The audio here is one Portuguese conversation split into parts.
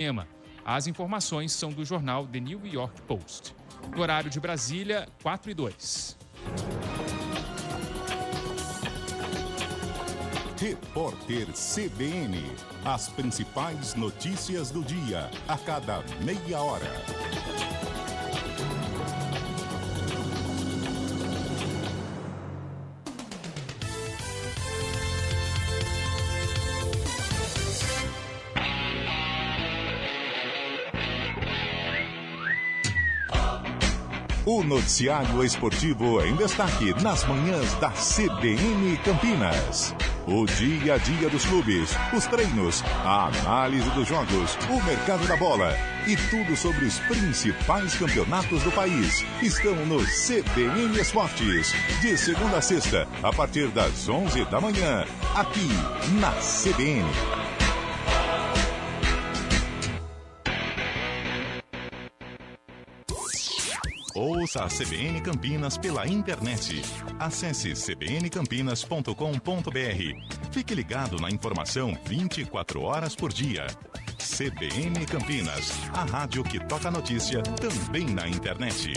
cinema. As informações são do jornal The New York Post. No horário de Brasília, 4:02. Repórter CBN. As principais notícias do dia, a cada meia hora. O noticiário esportivo em destaque nas manhãs da CBN Campinas. O dia a dia dos clubes, os treinos, a análise dos jogos, o mercado da bola e tudo sobre os principais campeonatos do país estão no CBN Esportes. De segunda a sexta, a partir das 11 da manhã, aqui na CBN. Ouça a CBN Campinas pela internet. Acesse cbncampinas.com.br. Fique ligado na informação 24 horas por dia. CBN Campinas, a rádio que toca a notícia também na internet.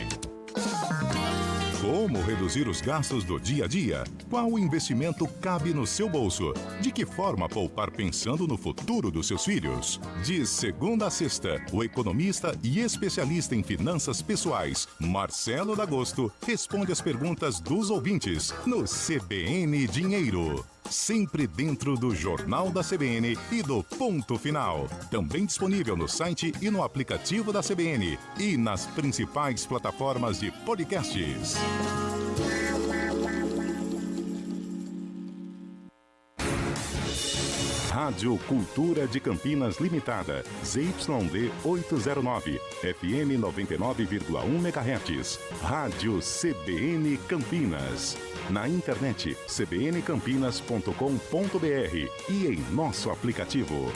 Como reduzir os gastos do dia a dia? Qual investimento cabe no seu bolso? De que forma poupar pensando no futuro dos seus filhos? De segunda a sexta, o economista e especialista em finanças pessoais, Marcelo D'Agosto, responde as perguntas dos ouvintes no CBN Dinheiro. Sempre dentro do Jornal da CBN e do Ponto Final. Também disponível no site e no aplicativo da CBN e nas principais plataformas de podcasts. Rádio Cultura de Campinas Limitada, ZYD 809, FM 99,1 MHz. Rádio CBN Campinas. Na internet, cbncampinas.com.br e em nosso aplicativo.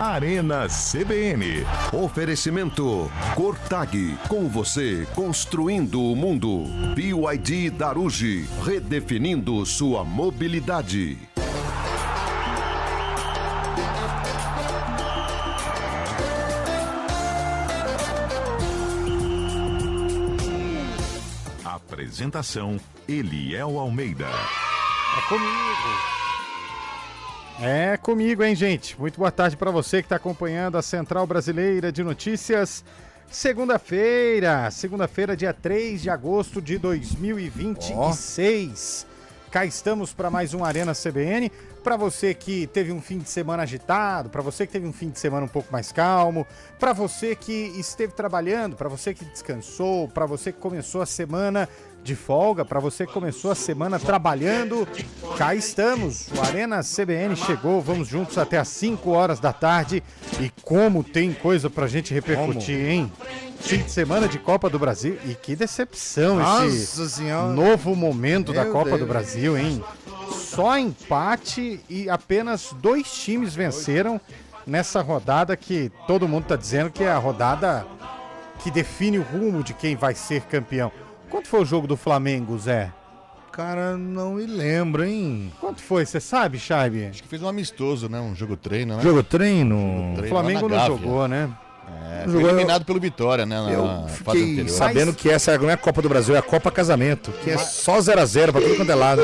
Arena CBN. Oferecimento Cortag, com você construindo o mundo. BYD Darugi, redefinindo sua mobilidade. Apresentação, Eliel Almeida. É comigo, hein, gente? Muito boa tarde para você que está acompanhando a Central Brasileira de Notícias. Segunda-feira, dia 3 de agosto de 2026. Cá estamos para mais um Arena CBN. Para você que teve um fim de semana agitado, para você que teve um fim de semana um pouco mais calmo, para você que esteve trabalhando, para você que descansou, para você que começou a semana de folga, para você que começou a semana trabalhando, cá estamos. O Arena CBN chegou, vamos juntos até às 5 horas da tarde. E como tem coisa pra gente repercutir, hein? Fim de semana de Copa do Brasil. E que decepção esse novo momento da Copa do Brasil, hein? Só empate e apenas 2 times venceram nessa rodada que todo mundo tá dizendo que é a rodada que define o rumo de quem vai ser campeão. Quanto foi o jogo do Flamengo, Zé? Cara, não me lembro, hein? Quanto foi? Você sabe, Chaibe? Acho que fez um amistoso, né? Um jogo-treino, né? Jogo-treino? O Flamengo não jogou, né? Foi eliminado pelo Vitória, né? Eu fiquei sabendo que essa não é a Copa do Brasil, é a Copa Casamento, que é só 0x0 pra tudo quanto é lado.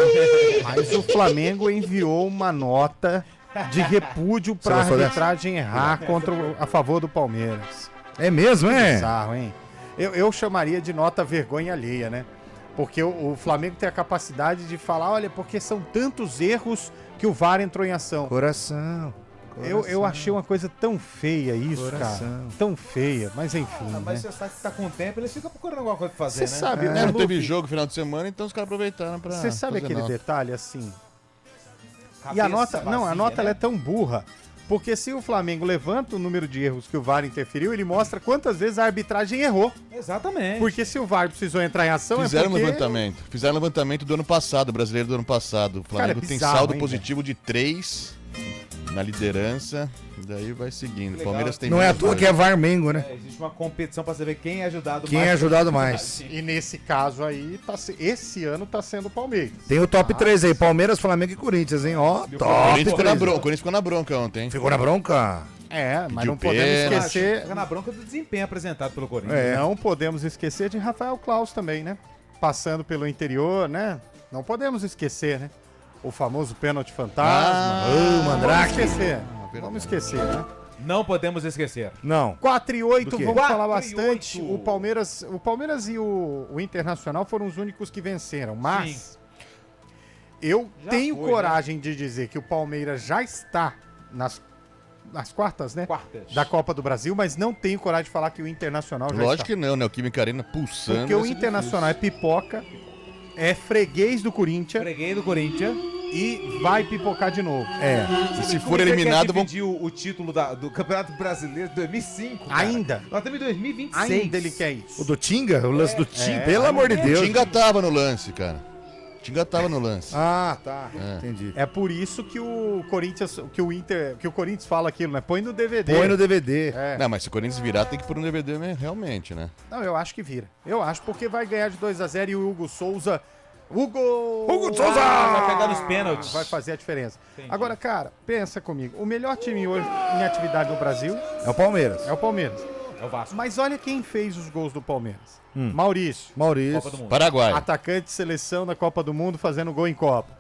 Mas o Flamengo enviou uma nota de repúdio pra arbitragem errar a favor do Palmeiras. É mesmo, é? Bizarro, hein? Eu chamaria de nota vergonha alheia, né? Porque o Flamengo tem a capacidade de falar, olha, porque são tantos erros que o VAR entrou em ação. Coração. Eu achei uma coisa tão feia isso, cara. Tão feia, mas enfim. Mas né? você sabe que tá com tempo, eles ficam procurando alguma coisa pra fazer, Você né? sabe, né? Não teve jogo no final de semana, então os caras aproveitaram pra. Você sabe fazer aquele nota. detalhe assim? Cabeça E a nota, vazia, não, a nota né? ela é tão burra. Porque se o Flamengo levanta o número de erros que o VAR interferiu, ele mostra quantas vezes a arbitragem errou. Exatamente. Porque se o VAR precisou entrar em ação Fizeram é porque... levantamento. Fizeram levantamento do ano passado, brasileiro do ano passado. O Flamengo tem bizarro, saldo hein, positivo de 3 na liderança, daí vai seguindo. Legal. Palmeiras tem Não é à menos toa dois. que é VAR Mengo, né? Existe uma competição pra saber quem é ajudado Quem mais. é ajudado mais. E nesse caso aí, esse ano tá sendo o Palmeiras. Tem o top 3 aí, Palmeiras, Flamengo e Corinthians, hein? Ó, O top Corinthians ficou na 3. bronca, o Corinthians ficou na bronca ontem, hein? Ficou na bronca? É, mas Pediu não podemos pênalti. esquecer. Fica na bronca do desempenho apresentado pelo Corinthians. É. Não podemos esquecer de Rafael Claus também, né? Passando pelo interior, né? Não podemos esquecer, né? O famoso pênalti fantasma. Ô, Mandrake. Vamos esquecer. Vamos esquecer, né? Não podemos esquecer. Não. 4 e 8, Do quê? vamos falar 4 e bastante. 8. O Palmeiras e o Internacional foram os únicos que venceram, mas eu Já tenho foi, coragem de dizer que o Palmeiras já está nas quartas, né? Quartas. Da Copa do Brasil, mas não tenho coragem de falar que o Internacional já Lógico está. que não, né? O Química Arena pulsando. Porque o vai ser Internacional é pipoca, é freguês do Corinthians Freguei do Corinthians. e vai pipocar de novo. É. difícil. E se Como for você eliminado, quer vão. dividir o título do Campeonato Brasileiro de 2005, cara? Ainda. Nós estamos em 2026. Ainda ele quer isso. O do Tinga? O lance do Tinga? É, Pelo amor de O Deus. Tinga tava no lance, cara. O Tinga tava no lance. Ah, tá. É. Entendi. É por isso que o Corinthians, que o Corinthians fala aquilo, né? Põe no DVD. Põe no DVD. É. Não, mas se o Corinthians virar, tem que pôr um DVD mesmo, realmente, né? Não, eu acho que vira. Eu acho porque vai ganhar de 2-0 e o Hugo Souza. Hugo Souza! Vai pegar nos pênaltis. Vai fazer a diferença. Entendi. Agora, cara, pensa comigo. O melhor time hoje em atividade no Brasil É o Palmeiras. é o Palmeiras. É o Vasco. Mas olha quem fez os gols do Palmeiras. Maurício. Maurício. Copa do Mundo. Paraguai. Atacante de seleção da Copa do Mundo fazendo gol em Copa.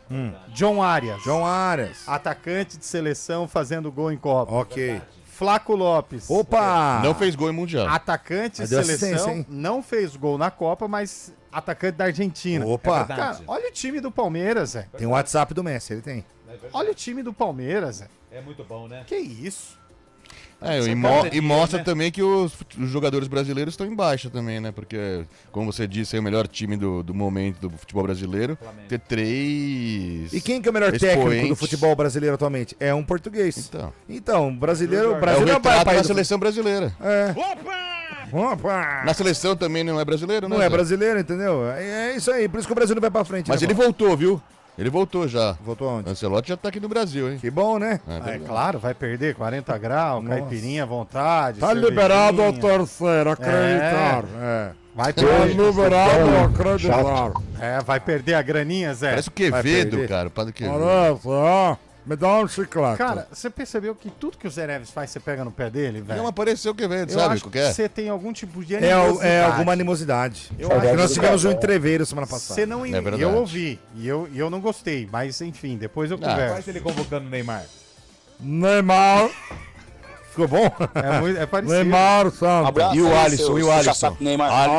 John Arias. João Arias. Atacante de seleção fazendo gol em Copa. Ok. Flaco Lopes. Opa! Não fez gol em Mundial. Atacante de Mas deu seleção, assistência, hein? não fez gol na Copa, mas atacante da Argentina. Opa! É verdade. Cara, olha o time do Palmeiras, Zé. Tem o WhatsApp do Messi, ele tem. Olha o time do Palmeiras, Zé. É muito bom, né? Que isso? É, e, pode e mostra né? também que os jogadores brasileiros estão em baixa também, né? Porque, como você disse, é o melhor time do momento do futebol brasileiro. Flamengo. Ter 3. E quem que é o melhor técnico do expoentes. futebol brasileiro atualmente? É um português. Então, Então, brasileiro, é o brasileiro é o retrato da país do... seleção brasileira. É. Opa! Na seleção também não é brasileiro, né? Não é Zé? brasileiro, entendeu? É isso aí, por isso que o Brasil não vai pra frente. Mas né, ele mano? voltou, viu? Ele voltou já. Voltou O onde? Ancelotti já tá aqui no Brasil, hein? Que bom, né? É É verdade. claro, vai perder 40 graus, Nossa. caipirinha à vontade. Tá cervejinha. liberado ao terceiro, acreditar. Vai Tá perder. liberado ao acreditar. Vai perder a graninha, Zé. Parece o Vai Quevedo, perder. cara. O padre Quevedo. Parece, ó. Me dá um chiclete. Cara, você percebeu que tudo que o Zé Neves faz, você pega no pé dele, velho? Não apareceu o Quevedo, Eu sabe acho o que que é? você tem algum tipo de É animosidade. alguma animosidade. Eu Porque acho nós que- tivemos um entreveiro semana passada. Você não É verdade. eu ouvi e eu não gostei, mas enfim, depois eu Ah, converso. Faz ele convocando o Neymar. Neymar. Ficou bom? É parecido. Neymar, Santos. E o Alisson, e o Alisson.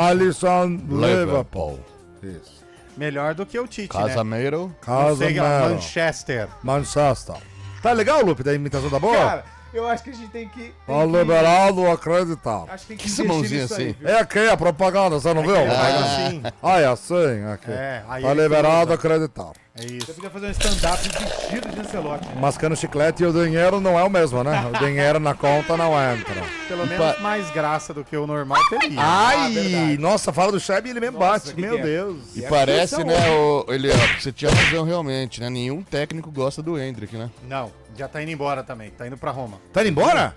Alisson, Liverpool. Isso. Melhor do que o Tite, né? Casamiro. Não sei, Casemiro. Manchester. Manchester. Tá legal, Lupe, da imitação da boa? Cara, eu acho que a gente tem que... Tá liberado acreditar. Acho que tem que Que investir mãozinha nisso aí, assim? viu? É aqui a propaganda, você não viu? Faz assim. Ah, é assim, aqui. Aí Tá ele liberado usa. acreditar. É Você isso. podia fazer um stand-up vestido de Ancelotti. Mascando chiclete e o dinheiro não é o mesmo, né? O dinheiro na conta não entra. Pelo menos mais graça do que o normal teria. Ai, verdade. nossa, fala do Chebe e ele mesmo Nossa, bate. que Meu é? Deus. E E a parece, pressão, né, você tinha razão realmente, né? Nenhum técnico gosta do Hendrick, né? Não, já tá indo embora também. Tá indo pra Roma. Tá indo embora?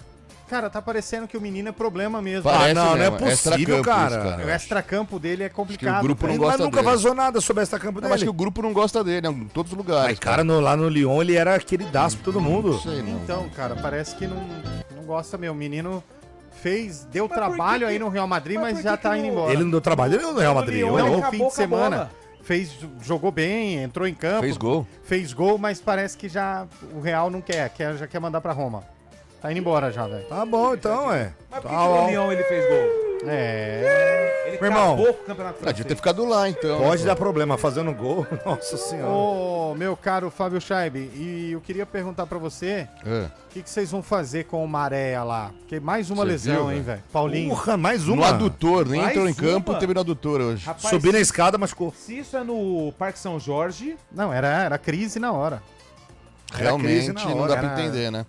Cara, tá parecendo que o menino é problema mesmo. Parece não, não é mesmo, possível, extracampo cara. O extracampo dele é complicado. grupo não velho. gosta Mas nunca dele. vazou nada sobre essa campo Não, dele. acho que o grupo não gosta dele, em todos os lugares. Mas, cara, lá no Lyon ele era queridaço pra todo mundo. Não sei, não. Então, cara, parece que não gosta mesmo. O menino deu Mas trabalho por que aí no Real Madrid, mas mas por já que tá que indo não- embora. Ele não deu trabalho, ele no Real No Madrid. Lyon, ô, ele louco. Não, fim acabou de com a semana. bola. Jogou bem, entrou em campo. Fez gol. Mas parece que já o Real não já quer mandar pra Roma. Tá indo embora já, velho. Tá bom, então, é. Mas por Tá que que no bom. Lyon ele fez gol? É. Ele irmão, acabou com o Campeonato Ah, devia ter Francês. ficado lá, então. Pode dar problema fazendo gol. Nossa senhora. Ô, meu caro Fábio Scheibe, e eu queria perguntar pra você, É. o que vocês vão fazer com o Maréia lá? Porque mais uma Você lesão, viu, hein, velho? Paulinho. Porra, mais No uma. adutor, nem Mais entrou em campo uma? e teve no adutor hoje. Rapaz, Subi na escada, machucou. se isso é no Parque São Jorge, Não, era crise na hora. crise Realmente na não hora, dá pra era- entender, né?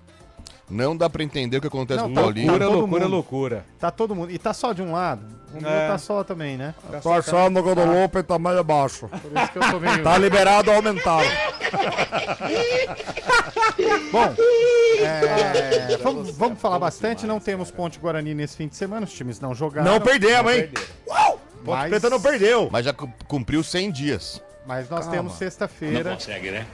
Não dá pra entender o que acontece Não, com tá o Paulinho. loucura, Loucura, todo loucura, mundo. Tá todo mundo. E tá só de um lado. O meu tá só também, né? Tô achando que o do Lupe tá meio baixo. Por isso que eu tô meio... Tá liberado aumentado. Bom, vamos falar bastante. Não temos Ponte Guarani nesse fim de semana. Os times não jogaram. Não perdemos, hein? Uau! Ponte Mas- Preta não perdeu. Mas já cumpriu 100 dias. Mas nós temos sexta-feira. Não consegue, né?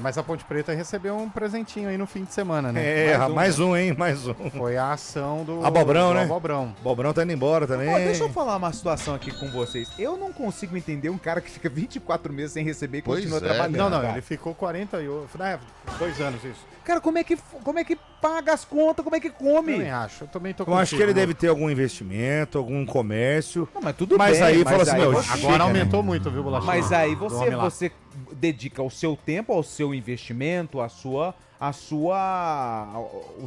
Mas a Ponte Preta recebeu um presentinho aí no fim de semana, né? Mais um, hein? Mais um. Foi a ação do Abobrão, do né? Abobrão. O Bobrão tá indo embora também. Ó, deixa eu falar uma situação aqui com vocês. Eu não consigo entender um cara que fica 24 meses sem receber e Pois continua é, trabalhando. Não, cara. ele ficou 48. 2 anos isso. Cara, como é que paga as contas? Como é que come? Também acho. Eu também tô Eu acho que ele contigo, deve ter algum investimento, algum comércio. Não, mas tudo Mas bem. aí fala assim, meu, você- chega, Agora né? aumentou muito, viu, Bolachinha? Mas aí Do homem lá. você dedica o seu tempo ao seu investimento, o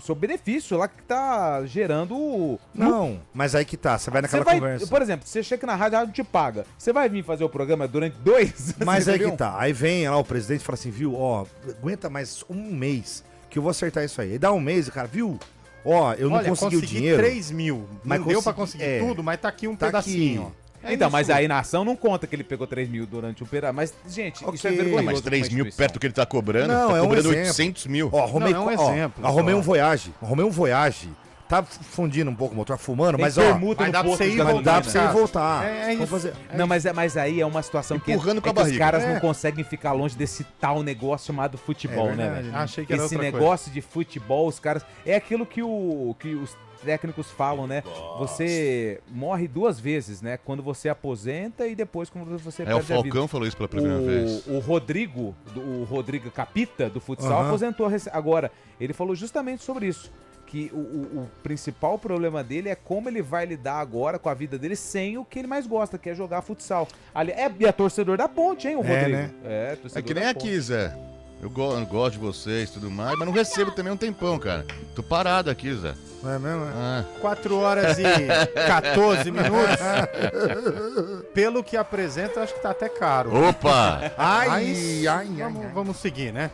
seu benefício lá que tá gerando. Não, mas aí que tá, você vai naquela Você vai, conversa. por exemplo, você chega na rádio, a rádio te paga. Você vai vir fazer o programa durante 2 anos? Mas aí entendeu? que tá. Aí vem lá o presidente e fala assim, viu, ó, aguenta mais um mês que eu vou acertar isso aí. Aí dá um mês e o cara, viu, ó, eu não Olha, consegui o dinheiro. 3 mil. Mas Não deu pra consegui- conseguir tudo, mas tá aqui um tá pedacinho. aqui. ó. É Então, isso. mas aí na ação não conta que ele pegou 3 mil durante o período. Mas, gente, isso é Ok. vergonhoso. Mas 3 pra uma mil instituição. perto do que ele tá cobrando. Não, tá é um cobrando exemplo. 800 mil. Ó, arrumei, Não, é um exemplo, arrumei só. um Voyage. Arrumei um Voyage. Tá fundindo um pouco o motor, fumando, Tem mas ó, permuta Mas no dá pra posto você de ir gasolina. dá pra você ir Cara, voltar. é Vamos isso. fazer- Não, mas aí é uma situação Empurrando com a que os barriga. caras É. não conseguem ficar longe desse tal negócio chamado futebol, É né, verdade, velho? né? Achei que era Esse outra negócio de futebol, os caras... É aquilo que os técnicos falam, né? Você morre 2 vezes, né? Quando você aposenta e depois quando você É, o perde a vida. Falcão falou isso pela primeira vez. O Rodrigo, o Rodrigo Capita, do futsal, Aham. aposentou agora. Ele falou justamente sobre isso. Que o principal problema dele é como ele vai lidar agora com a vida dele sem o que ele mais gosta, que é jogar futsal. Ali, e é torcedor da Ponte, hein, o Rodrigo? né? É, torcedor É que nem da aqui, Zé. Eu gosto de vocês e tudo mais, mas não recebo também um tempão, cara. Tô parado aqui, Zé. Não é mesmo? É? 4 horas e 14 minutos. Pelo que apresenta, acho que tá até caro. Opa! Ai, Vamos seguir, né?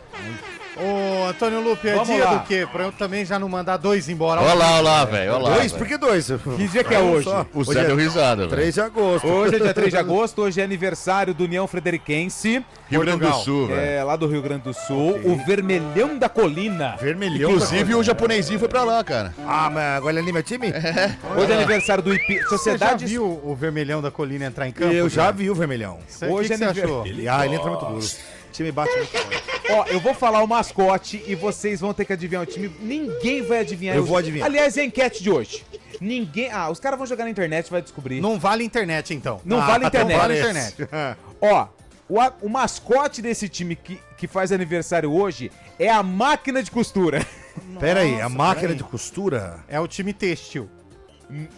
Ô, Antônio Lupe, é Vamos dia lá. do quê? Pra eu também já não mandar 2 embora. Olha lá, velho. Olha lá. 2? velho. Por que 2? Que dia que é hoje? O Zé deu risada, velho. 3 de agosto. Hoje é dia 3 de agosto, hoje é aniversário do União Frederiquense, Rio Grande do Portugal. Sul, velho. lá do Rio Grande do Sul, o Vermelhão da Colina. Vermelhão. Inclusive o japonesinho foi pra lá, cara. Ah, mas agora ele é meu time? Hoje é aniversário do Você já Sociedade... viu o Vermelhão da Colina entrar em campo? Eu já Guilherme? vi o Vermelhão. Você, Hoje que é você achou? Ele entra muito duro. O time bate muito forte. Ó, eu vou falar o mascote e vocês vão ter que adivinhar o time. Ninguém vai adivinhar. Eu vou adivinhar. Aliás, é a enquete de hoje. Ninguém... Ah, os caras vão jogar na internet, vai descobrir. Não vale internet, então. Não vale internet. Não vale internet. Ó, o mascote desse time que faz aniversário hoje é a máquina de costura. Pera aí, a máquina peraí. de costura É o time têxtil.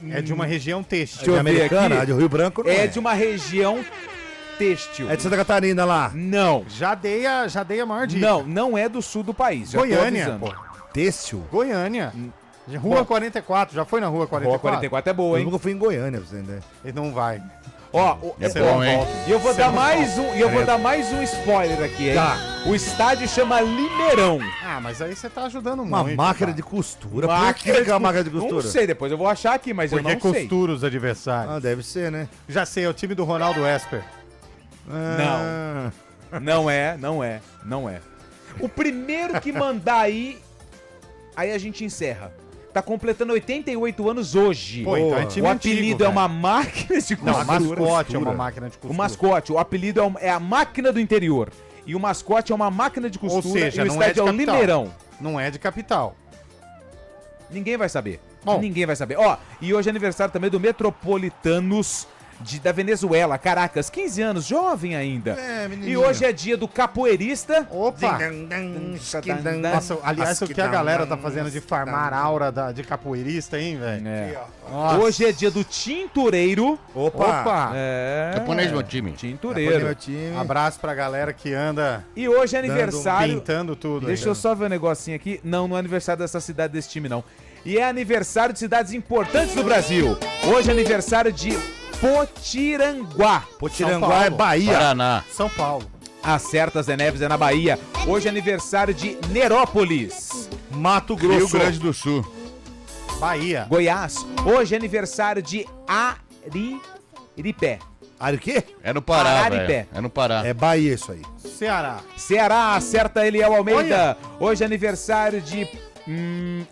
É de uma região têxtil. Deixa eu de ver americana, aqui. a de Rio Branco não é. É de uma região têxtil. É de Santa Catarina lá. Não. Já dei a maior dica. Não é do sul do país. Já tô Goiânia, avisando. pô. Têxtil. Goiânia. Rua 44. Já foi na Rua 44? Rua 44 é boa, Eu hein? nunca fui em Goiânia, pra você entender. Ele não vai. Ó, É bom, hein? E eu vou dar mais um, mais um spoiler aqui, hein? Tá. O estádio chama Limeirão. Ah, mas aí você tá ajudando Uma muito. máquina cara. de costura. Por que é uma máquina de costura? Não sei, depois eu vou achar aqui, mas Porque eu não sei. costura os adversários. Ah, deve ser, né? Já sei, é o time do Ronaldo Esper. Ah, Não é. O primeiro que mandar aí a gente encerra. Tá completando 88 anos hoje. Pô, então é time o antigo, apelido é velho. uma máquina de Não, costura. mascote é uma máquina de O costura. mascote, o apelido é a máquina do interior. E o mascote é uma máquina de costura. seja, e o não é estádio de é o capital. Limeirão. Não é de capital. Ninguém vai saber. Bom. Ninguém vai saber. Ó, e hoje é aniversário também do Metropolitanos da Venezuela. Caracas, 15 anos, jovem ainda. É, menininho. E hoje é dia do capoeirista. Opa! Nossa, aliás, o que a galera tá fazendo de farmar aura de capoeirista, hein, velho? É. Nossa. Hoje é dia do tintureiro. Opa! É. Japonês, meu time. Meu Tintureiro. time. Abraço pra galera que anda E hoje é aniversário. pintando tudo. Deixa aí. eu só ver um negocinho aqui. Não é aniversário dessa cidade, desse time, não. E é aniversário de cidades importantes do Brasil. Hoje é aniversário de Potiranguá. Potiranguá São é Paulo. Bahia. Paraná. São Paulo. Acerta, Zé Neves, é na Bahia. Hoje é aniversário de Nerópolis. Mato Grosso. Rio Grande do Sul. Bahia. Goiás. Hoje é aniversário de Ariripé. O quê? É no Pará, Araripé. velho. É no Pará. É Bahia isso aí. Ceará. Ceará, acerta Eliel Almeida. Hoje é aniversário de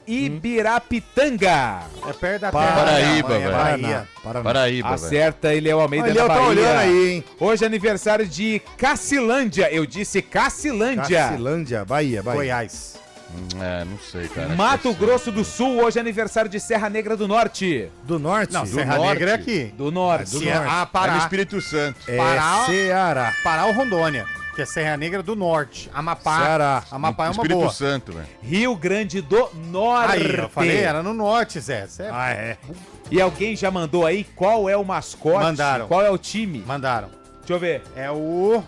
Ibirapitanga. É perto da Paraíba, terra. velho. Bahia. Paraíba, velho. Acerta Eliel Almeida Eliel na tá Bahia. olhando aí, hein? Hoje é aniversário de Cacilândia. Eu disse Cacilândia. Cacilândia, Bahia. Goiás. Não sei, cara. Mato Acho que é Grosso do Sul. Hoje é aniversário de Serra Negra do Norte. Do Norte? Não, Do Serra norte. Negra é aqui. Do Norte. Do Ceará, norte. É no Pará. Espírito Santo. É Pará. Ceará. Pará ou Rondônia, que é Serra Negra do Norte. Amapá. Ceará. Amapá é uma Espírito boa. Santo, velho. Rio Grande do Norte. Aí, eu falei, era no norte, Zé. Cê- É. E alguém já mandou aí qual é o mascote? Mandaram. Qual é o time? Mandaram. Deixa eu ver. É o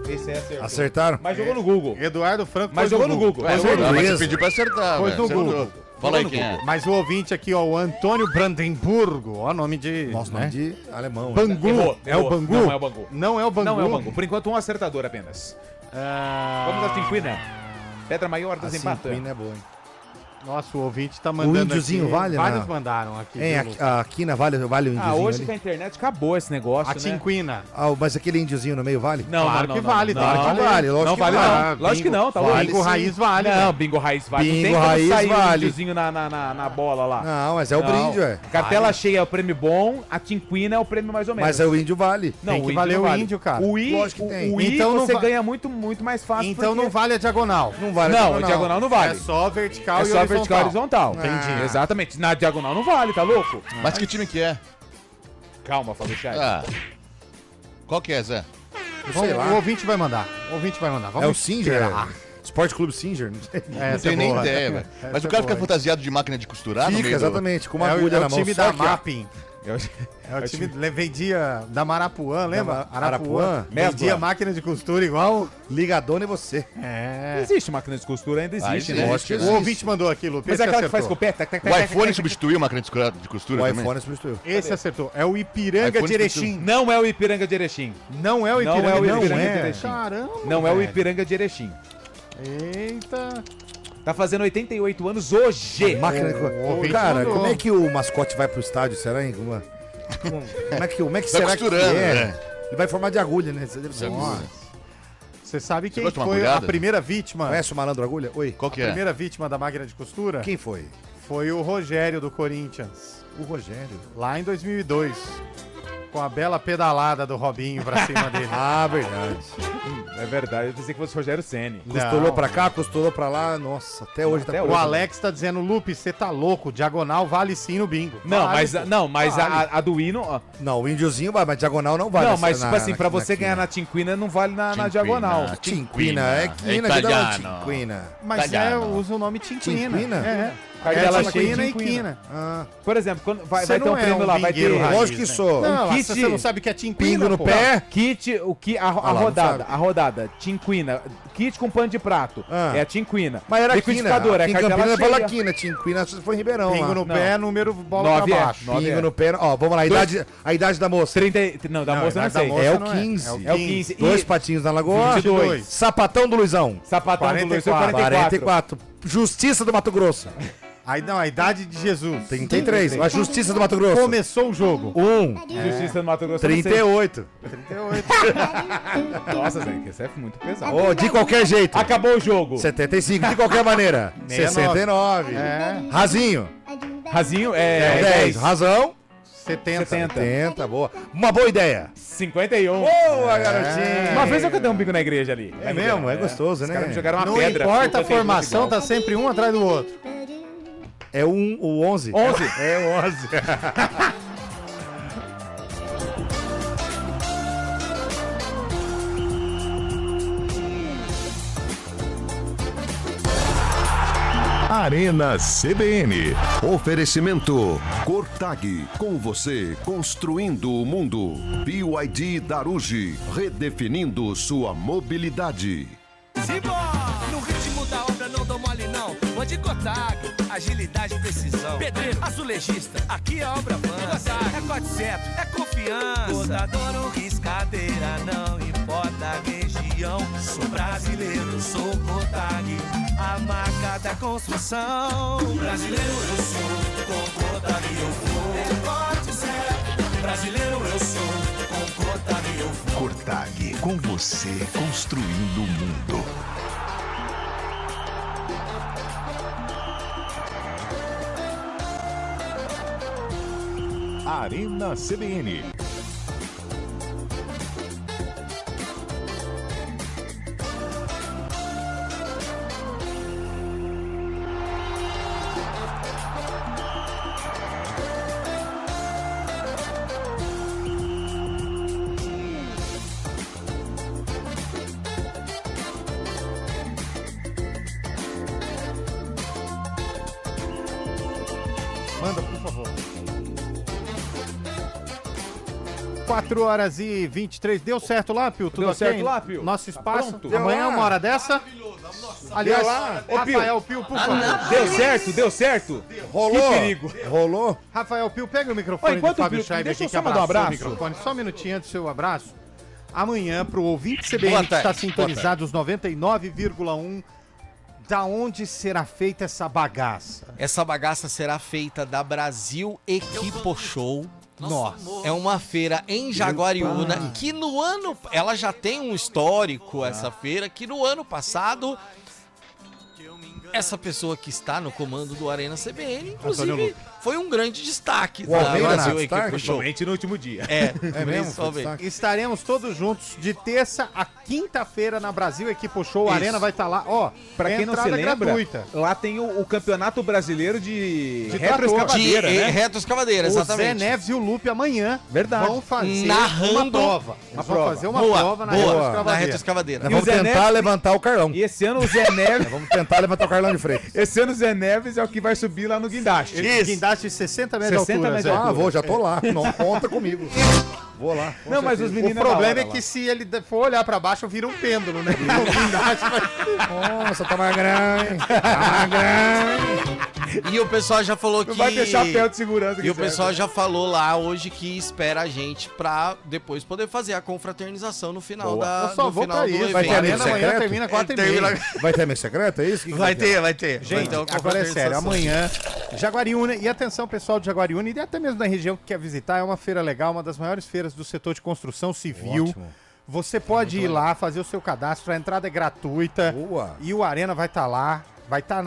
Esse é acertou. Acertaram? Mas jogou no Google. Eduardo Franco. Mas pôs jogou no Google. Ué, certeza. mas você pediu pra acertar, Pôs velho. no Acertou. Google. Fala aí Jogou quem no é. Mas o ouvinte aqui, ó, o Antônio Brandenburgo. Ó, nome de. Nossa, né? nome de alemão. né? Bangu. Errou, É o errou. Bangu? Não é o Bangu. Não é o Bangu. Não é o Bangu. Por enquanto, um acertador apenas. Ah, Vamos à Tinquina. Pedra Maior do Assim, Zimbabue. Queen é boa, hein? Nossa, o ouvinte tá mandando. índiozinho aqui. vale, Vários não? mandaram aqui. Hein, viu, Lu? a quina vale o índiozinho Ah, hoje ali? com a internet acabou esse negócio, A né? Tinquina. Mas aquele índiozinho no meio vale? Não, Claro que vale, não, claro não, que vale, lógico não que vale, vale. não. Lógico que não, tá vale louco. Bingo sim. Raiz vale. Não, velho. Bingo Raiz vale. Bingo não tem como Raiz sair vale. um índiozinho na bola lá. Não, mas é o Não. brinde, ué. Cartela cheia é o prêmio bom, a Tinquina é o prêmio mais ou menos. Mas é o índio vale. Não, Tem que índio valer não o vale. índio, cara. O I, Lógico que tem. o I Então não você va- ganha muito mais fácil. Então porque- não vale a diagonal. Não vale. Não, a diagonal não vale. É só vertical É e só vertical e horizontal. Entendi. Exatamente. Na diagonal não vale, tá louco? Mas que time que é? Calma, Fábio Chat. Ah. Qual que é, Zé? Sei lá. O ouvinte vai mandar. O ouvinte vai mandar. É o Vamos Singer? esperar. Esporte Clube Singer? Não sei. Não Essa tenho é nem boa. ideia, velho. Essa Mas o é cara boa. fica fantasiado de máquina de costurar no Fica, meio do... exatamente, com uma É agulha o na mão. time só da aqui, ó. Mapping. É o time vendia da Marapuã, lembra? Arapuã? Vendia Mesbla. máquina de costura igual. Ligadona e você. É. Existe máquina de costura, ainda existe, Ah, né? existe, Lógico que O ouvinte mandou aqui, Lu. Mas Esse é aquela que faz acertou. com o pé. Tac, tac, O tac, iPhone tac, substituiu a máquina de costura O também? iPhone substituiu. Esse acertou. É o Ipiranga iPhone de Erechim. Não é o Ipiranga de Erechim. Não é o Não Ipiranga, é o de Ipiranga Erechim. de Erechim. Caramba. Não é o velho. Ipiranga de Erechim. Eita. Tá fazendo 88 anos hoje. Máquina de ouvinte Cara, mandou. como é que o mascote vai pro estádio? Será, hein? Como é que Tá será que costurando, é? né? Ele vai formar de agulha, né? Você deve saber. Nossa. Você sabe quem gosta de uma foi a agulhada? primeira vítima? Conhece o malandro agulha? Oi. Qual que A é? primeira vítima da máquina de costura Quem foi? foi o Rogério do Corinthians, O Rogério. lá em 2002. Com a bela pedalada do Robinho pra cima dele. Ah, verdade. É verdade, eu pensei que fosse Rogério Ceni. Costurou Não. pra cá, costurou pra lá. Nossa, até hoje tá Até por O aí. Alex tá dizendo, Lupe, você tá louco, diagonal vale sim no bingo. Não, Vale, mas, pô. não, mas Vale. a do Hino... ó, Não, o índiozinho vai, mas diagonal não vale. não, nessa- mas tipo na- assim, pra na você ganhar na Tinquina não vale na diagonal. Tinquina, é quina que dá uma tinquina. Mas Italiano. usa o nome Tinquina. Tinquina? É. Cartela É cheia Tinquina de e Tinquina. Quina. Ah, Por exemplo, quando vai Você ter um não é prêmio um lá, vai ter... bingueiro raiz, lógico que né? sou. Não, kit- você não sabe o que é Tinquina, Pingo no pô. pé. Kit, a lá, não rodada, sabe. a rodada, Tinquina, kit com pano de prato, Ah. é a Tinquina. Mas era quina. Liquidificador, é Aqui em cartela Campinas fala cheia. quina. Tinquina foi em Ribeirão. Pingo lá. no Não. pé, número bola 9 pra é. baixo. 9 Pingo no pé. Ó, vamos lá. A idade da moça. 30, não, da Não, moça eu não da sei. moça É o não 15. É o 15. Dois E patinhos na lagoa. 22. Sapatão do Luizão. sapatão do Luiz, 44. 44. Justiça do Mato Grosso. Aí não, a idade de Jesus. 33. A Justiça do Mato Grosso. Começou o jogo. 1. Justiça do Mato Grosso. eu não sei. 38. 38. Nossa, Zé, que isso é muito pesado. Ô, de qualquer jeito. Acabou o jogo. 75. De qualquer maneira. 69. É. Razinho. Razinho 10. Razão. 70. 70. 70. Boa. Uma boa ideia. 51. Boa, garotinho. Uma vez eu cantei um bico na igreja ali. É mesmo, é gostoso, Os né? caras me jogaram uma Não pedra. importa a eu cantei formação, igual. tá sempre um atrás do outro. É o 11. 11. É o 11. Arena CBN. Oferecimento Cortag, com você construindo o mundo. BYD Darugi, redefinindo sua mobilidade. Simbora! No ritmo da obra não dou mole não. Vou de Cotag, agilidade e precisão. Pedreiro, azulejista, aqui a obra avança. É 400, é confiança. Botador ou riscadeira, não importa. ó da região. Sou brasileiro, sou Cotag, a marca da construção. Brasileiro eu sou, com Cotag eu vou. Pode ser, brasileiro eu sou, com Cotag eu vou. Cotag, com você construindo o mundo. Arena CBN. Manda, por favor. 4h23. Deu certo lá, Pio? Tudo Deu ok? certo lá, Pio? Nosso espaço. pronto? Amanhã, uma hora dessa. Aliás, Deu lá. Ô, Pio. Rafael Pio, por favor. Deu certo, deu certo. Rolou? Que perigo. Rolou? Rafael Pio, pega o microfone Ó, enquanto do Fábio o Pio- Scheibe deixa aqui eu que só mandar um abraçou o abraço. microfone. Só um minutinho antes do seu abraço. Amanhã, pro ouvinte CBN Boa que tarde. está sintonizado os 99,1, da onde será feita essa bagaça? Essa bagaça será feita da Brasil Equipo Show. Nossa. É uma feira em Jaguariúna que no ano... Ela já tem um histórico, essa feira, que no ano passado... Essa pessoa que está no comando do Arena CBN, inclusive, foi um grande destaque da Almeida Brasil Destaque? Equipo Show. Somente no último dia. É, É mesmo? Foi principalmente. destaque? Estaremos todos juntos de terça a quinta-feira na Brasil Equipo Show. A Isso. Arena vai estar lá. Ó, Pra quem não se entrada lembra, gratuita. lá tem o Campeonato Brasileiro de De retroescavadeira, De né? retroescavadeira, O Zé exatamente. Neves e o Lupe amanhã Verdade. vão fazer Narrando uma prova. Eles uma vão prova. fazer uma Boa, prova na boa, na retroescavadeira. retroescavadeira. Nós E o vamos Zé tentar Neves- levantar o Carlão. E esse ano o Zé Neves, Vamos tentar levantar o Carlão de Freitas. esse ano o Zé Neves é o que vai subir lá no guindaste. Guindaste de 60 metros 60 de altura, metros Zé. de altura. Ah, vou, já tô lá. Não conta comigo. Vou lá. com Não, mas os certeza. meninos O problema da é hora que lá. se ele for olhar pra baixo, vira um pêndulo, né? O guindaste vai... Nossa, tá magrão, hein? Tá magrão, hein? E o pessoal já falou que... Não vai ter chapéu de segurança. E o que pessoal serve. já falou lá hoje que espera a gente pra depois poder fazer a confraternização no final da, Eu só no vou final pra do isso. evento. Vai ter A amigo Arena amanhã secreto? termina 4h30. Vai ter amigo secreto, é isso? Que Vai que é? ter, vai ter. Vai Gente, ter uma agora é sério, confraternização. amanhã, Jaguariúna, e atenção pessoal de Jaguariúna e até mesmo da região que quer visitar, é uma feira legal, uma das maiores feiras do setor de construção civil. Ótimo. Você pode ir lá, fazer o seu cadastro, a entrada é gratuita. Boa. E o Arena vai estar lá, vai estar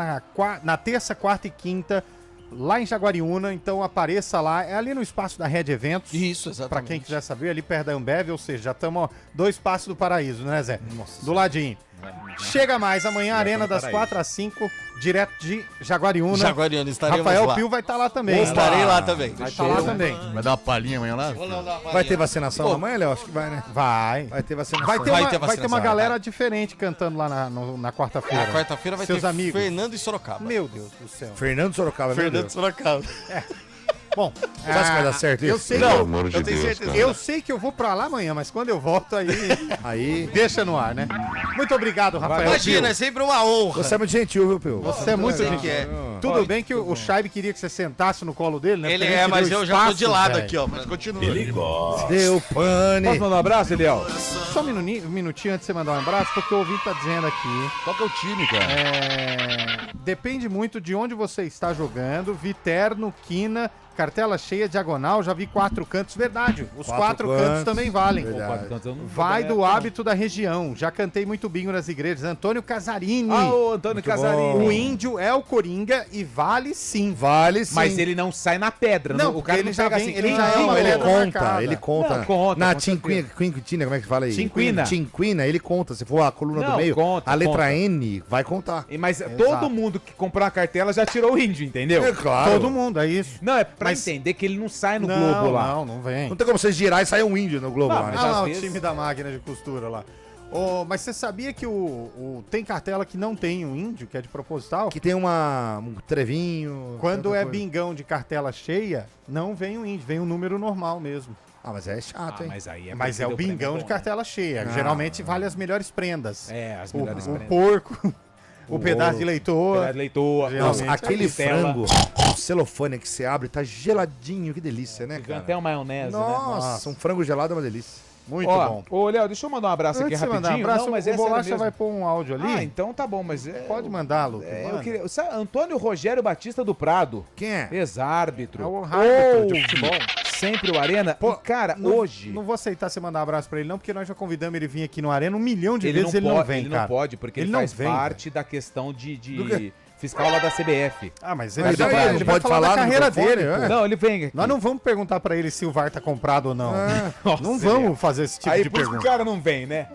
na terça, quarta e quinta, lá em Jaguariúna, então apareça lá, é ali no espaço da Rede Eventos. Isso, exatamente. Pra quem quiser saber, ali perto da Ambev, ou seja, já estamos 2 passos do paraíso, né, Zé? Do ladinho. Chega mais, amanhã Arena das 4 às 5, direto de Jaguariúna. Jaguariúna, estaremos Rafael lá. Pio vai estar lá também. Estarei lá também. Vai estar lá também. Vai dar uma palhinha amanhã lá? Vai ter vacinação amanhã, Léo? Acho que vai, né? Vai. Vai ter vacinação. Vai ter, Vai uma, ter vai ter uma vacinação, galera diferente cantando lá na quarta-feira. Na quarta-feira vai Seus ter amigos. Fernando e Sorocaba. Meu Deus do céu. Fernando Sorocaba, meu Fernando Deus. Sorocaba. Bom, Você acha que vai dar certo isso? eu sei, Não, que eu, eu tenho certeza. eu sei que eu vou pra lá amanhã, mas quando eu volto aí, Aí. deixa no ar, né? Muito obrigado, Rafael. Imagina, Pio. é sempre uma honra. Você é muito gentil, viu, Pio? Você é muito Sei gentil. que é. Tudo bem que o Scheibe queria que você sentasse no colo dele, né? Ele Porque é, te mas deu eu já tô de espaço, lado velho. aqui, ó. Mas continua. Deu pane. Posso mandar um abraço, Eliel? Só um minutinho antes de você mandar um abraço, porque o ouvinte tá dizendo aqui. Qual que é o time, cara? Depende muito de onde você está jogando. Viterno, quina, cartela cheia, diagonal. Já vi 4 cantos, verdade. Os 4 cantos também valem. Verdade. Vai do hábito da região. Já cantei muito bingo nas igrejas. Antônio Casarini. Ah, o Antônio Muito Casarini. bom. O índio é o Coringa e vale sim. Vale sim. Mas ele não sai na pedra. Não, o cara ele não já pega vem- assim. ele já é Não, uma ele pedra conta, marcada. ele conta. Não, conta, Na com Tinquina, como é que fala aí? Tinquina. Tinquina, ele conta. Se for a coluna Não, do meio, conta, a letra conta. N vai contar. Mas todo mundo que comprou uma cartela já tirou o índio, entendeu? É claro. Todo mundo, é isso. Não, é pra Mas- entender que ele não sai no não, Globo lá. não vem. Não tem como você girar e sair um índio no Globo Não, lá, né? mas Ah, às lá, vezes- o time da máquina de costura lá. Mas você sabia que tem cartela que não tem um índio, que é de proposital? Que tem um trevinho. Quando tanta é coisa. bingão de cartela cheia, não vem um índio, vem um número normal mesmo. Ah, mas é chato, hein? Mas aí Mas é o bingão de cartela cheia. Ah. Geralmente vale as melhores prendas. É, as O, melhores o prendas. porco, o pedaço de leitor. Pedaço de leitor. Geralmente. Nossa, aquele Costela. frango, o celofane que você abre, tá geladinho, que delícia, né, Tem cara? até uma maionese, né? Nossa, um frango gelado é uma delícia. Muito Ó, bom. Ô, Léo, deixa eu mandar um abraço aqui Antes de rapidinho. mandar um abraço, Não, mas o essa era Bolacha mesmo. vai pôr um áudio ali. Ah, então tá bom, mas... Pode mandar, Lu. Antônio Rogério Batista do Prado. Quem é? Ex-árbitro. É o árbitro de futebol. Sempre o Arena. Pô, E, cara, não, hoje... Não vou aceitar você mandar um abraço pra ele, não, porque nós já convidamos ele vir aqui no Arena 1 milhão de vezes, ele ele não vem, ele cara. não pode, porque ele não faz vem, parte da questão de fiscal lá da CBF. Ah, mas Mas ele, aí, vai, ele ele vai pode falar falar da no carreira microfone, dele, é? pô. Não, ele vem aqui. Nós não vamos perguntar pra ele se o VAR tá comprado ou não. Não vamos fazer esse tipo Aí de por isso que o pergunta. cara não vem, né?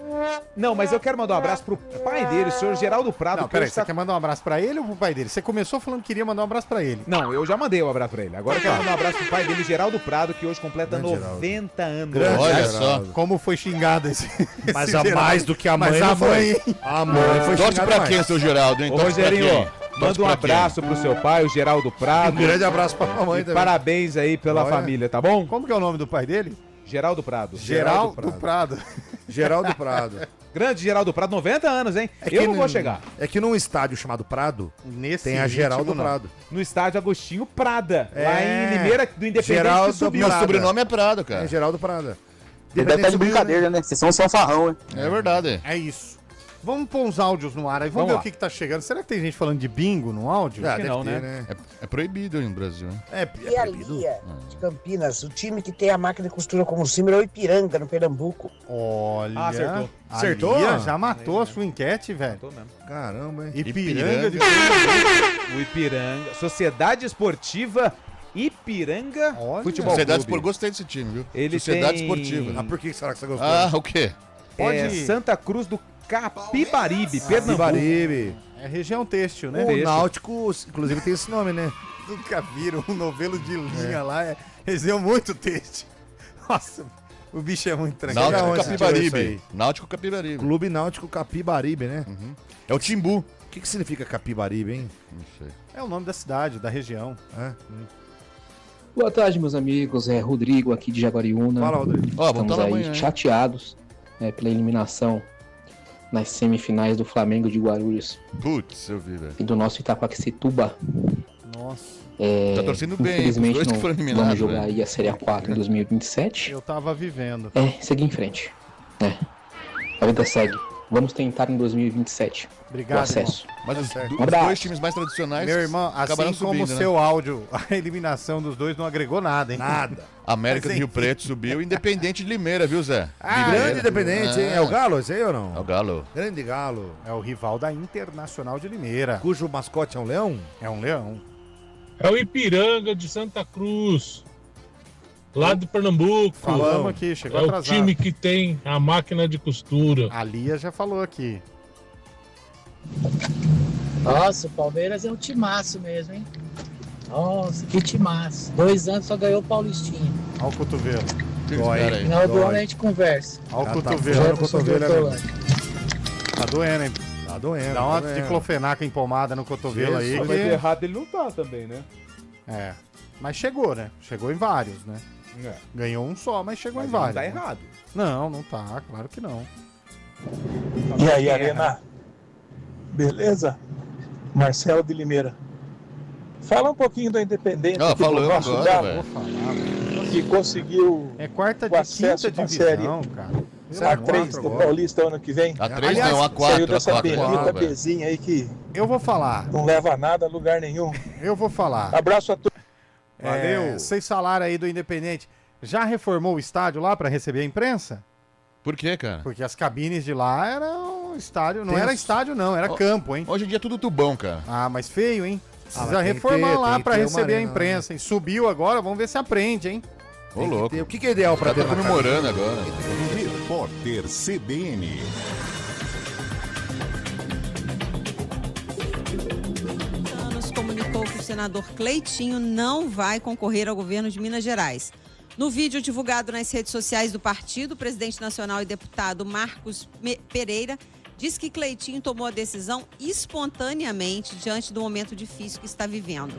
Não, mas eu quero mandar um abraço pro pai dele, o senhor Geraldo Prado. Não, que peraí, hoje você tá- quer mandar um abraço pra ele ou pro pai dele? Você começou falando que queria mandar um abraço pra ele. Não, eu já mandei um abraço pra ele. Agora eu quero mandar um abraço pro pai dele, Geraldo Prado, que hoje completa Grande 90 anos. Grande Olha Geraldo. só. Como foi xingado esse. Mas esse a Geraldo. mais do que a mãe Mas não a foi. mãe, hein? A mãe foi Torce xingada pra mais. quem, seu Geraldo, hein? Ô, Torce pra Rogerinho, quem? manda Torce um pra quem? abraço pro seu pai, o Geraldo Prado. Um grande abraço pra mamãe E também. parabéns aí pela Olha. família, tá bom? Como que é o nome do pai dele? Geraldo Prado. Geraldo Geraldo Prado. Geraldo Prado. Grande Geraldo Prado, 90 anos, hein? É que Eu não vou num- chegar. É que num estádio chamado Prado, Nesse tem a ritmo, Geraldo não. Prado. No estádio Agostinho Prada, lá É. em Limeira, do Independente Geraldo que subiu. Meu Prado. sobrenome é Prado, cara. É Geraldo Prado. Ele deve estar de brincadeira, né? Vocês são um fanfarrão, hein? É verdade. É isso. Vamos pôr uns áudios no ar aí. Vamos Vamos ver lá. o que tá chegando. Será que tem gente falando de bingo no áudio? Ah, que deve não, ter, né? É proibido no Brasil, né? É E a proibido. Lia de Campinas, o time que tem a máquina de costura como símbolo é o Ipiranga, no Pernambuco. Olha. Ah, acertou. a Acertou? Lia já matou a sua enquete, velho. Tô mesmo. Caramba, hein? Ipiranga de O Ipiranga, Sociedade Esportiva Ipiranga Olha. Futebol Sociedade Clube. Gostei desse time, viu? Ele Sociedade tem- Esportiva. Ah, por que será que você gostou? Ah, o quê? É Pode- Santa Cruz do Capibaribe, Pernambuco. Baribe. É região têxtil, né? O Deixa. Náutico, inclusive, tem esse nome, né? Nunca viram um novelo de linha lá. Eles deu muito têxtil. Nossa, o bicho é muito tranquilo. Da Náutico onde você tirou isso Capibaribe. aí? Náutico Capibaribe. Clube Náutico Capibaribe, né? É o Timbu. O que significa Capibaribe, hein? Não sei. É o nome da cidade, da região. É? Boa tarde, meus amigos. É Rodrigo aqui de Jaguariúna. Fala, Rodrigo. Ó, Estamos voltando aí amanhã, hein? chateados pela eliminação nas semifinais do Flamengo de Guarulhos Putz, eu vi, velho. e do nosso Itaquaquecetuba. Nossa, Tá torcendo bem, os Infelizmente dois que não foram vamos eliminados, jogar velho. aí a Série A4 em 2027. eu tava vivendo. Seguir em frente. A vida segue. Vamos tentar em 2027 o Obrigado, acesso. Mas os, certo. os dois times mais tradicionais Meu irmão, acabaram assim como o subindo, né? seu áudio, a eliminação dos dois não agregou nada, hein? Nada. América Mas do Rio enfim. Preto subiu, Independente de Limeira, viu, Zé? Grande Independente, hein? É o Galo esse aí ou não? É o Galo. Grande Galo. É o rival da Internacional de Limeira. Cujo mascote é um leão? É um leão. É o Ipiranga de Santa Cruz, lá de Pernambuco. Falamos aqui, chegou É o atrasado. time que tem a máquina de costura. A Lia já falou aqui. Nossa, o Palmeiras é um timaço mesmo, hein? Nossa, que timaço. 2 anos só ganhou o Paulistinha. Olha o cotovelo. Espera aí. Final do ano a gente conversa. Olha o Já tá cotovelo. fora Olha o o cotovelo. cotovelo, ali. Tá doendo, hein? Tá doendo. Dá uma tá doendo. diclofenaca empomada no cotovelo aí. Mas que- de errado ele não tá também, né? É. Mas chegou, né? Chegou em vários, né? Ganhou um só, mas chegou Mas em não vários. tá né? errado. Não, não tá. Claro que não. E aí, Arena? Beleza? Marcelo de Limeira. Fala um pouquinho da Independente Ah, aqui do falamos nosso agora, Galo, velho. que conseguiu É quarta o de acesso quinta pra série divisão, cara. A3 do Paulista ano que vem. A3 Aliás, não, A4. Saiu dessa A4, bendita velho. Bzinha aí que Eu vou falar. não leva a nada a lugar nenhum. Eu vou falar. Abraço a todos. Valeu. Vocês falaram aí do Independente. Já reformou o estádio lá pra receber a imprensa? Por quê, cara? Porque as cabines de lá eram estádio. Não Tem era uns- estádio, não. Era Ó, campo, hein? Hoje em dia é tudo tubão, cara. Ah, mas feio, hein? Precisa mas tem que reformar ter, lá tem que pra ter uma receber a arena, imprensa, hein? Subiu agora, vamos ver se aprende, hein? Ô, Tem que louco. ter. O que é ideal pra Já ter tá na comemorando agora. Repórter CBN. Anos comunicou que o senador Cleitinho não vai concorrer ao governo de Minas Gerais. No vídeo divulgado nas redes sociais do partido, o presidente nacional e deputado Marcos Pereira diz que Cleitinho tomou a decisão espontaneamente diante do momento difícil que está vivendo.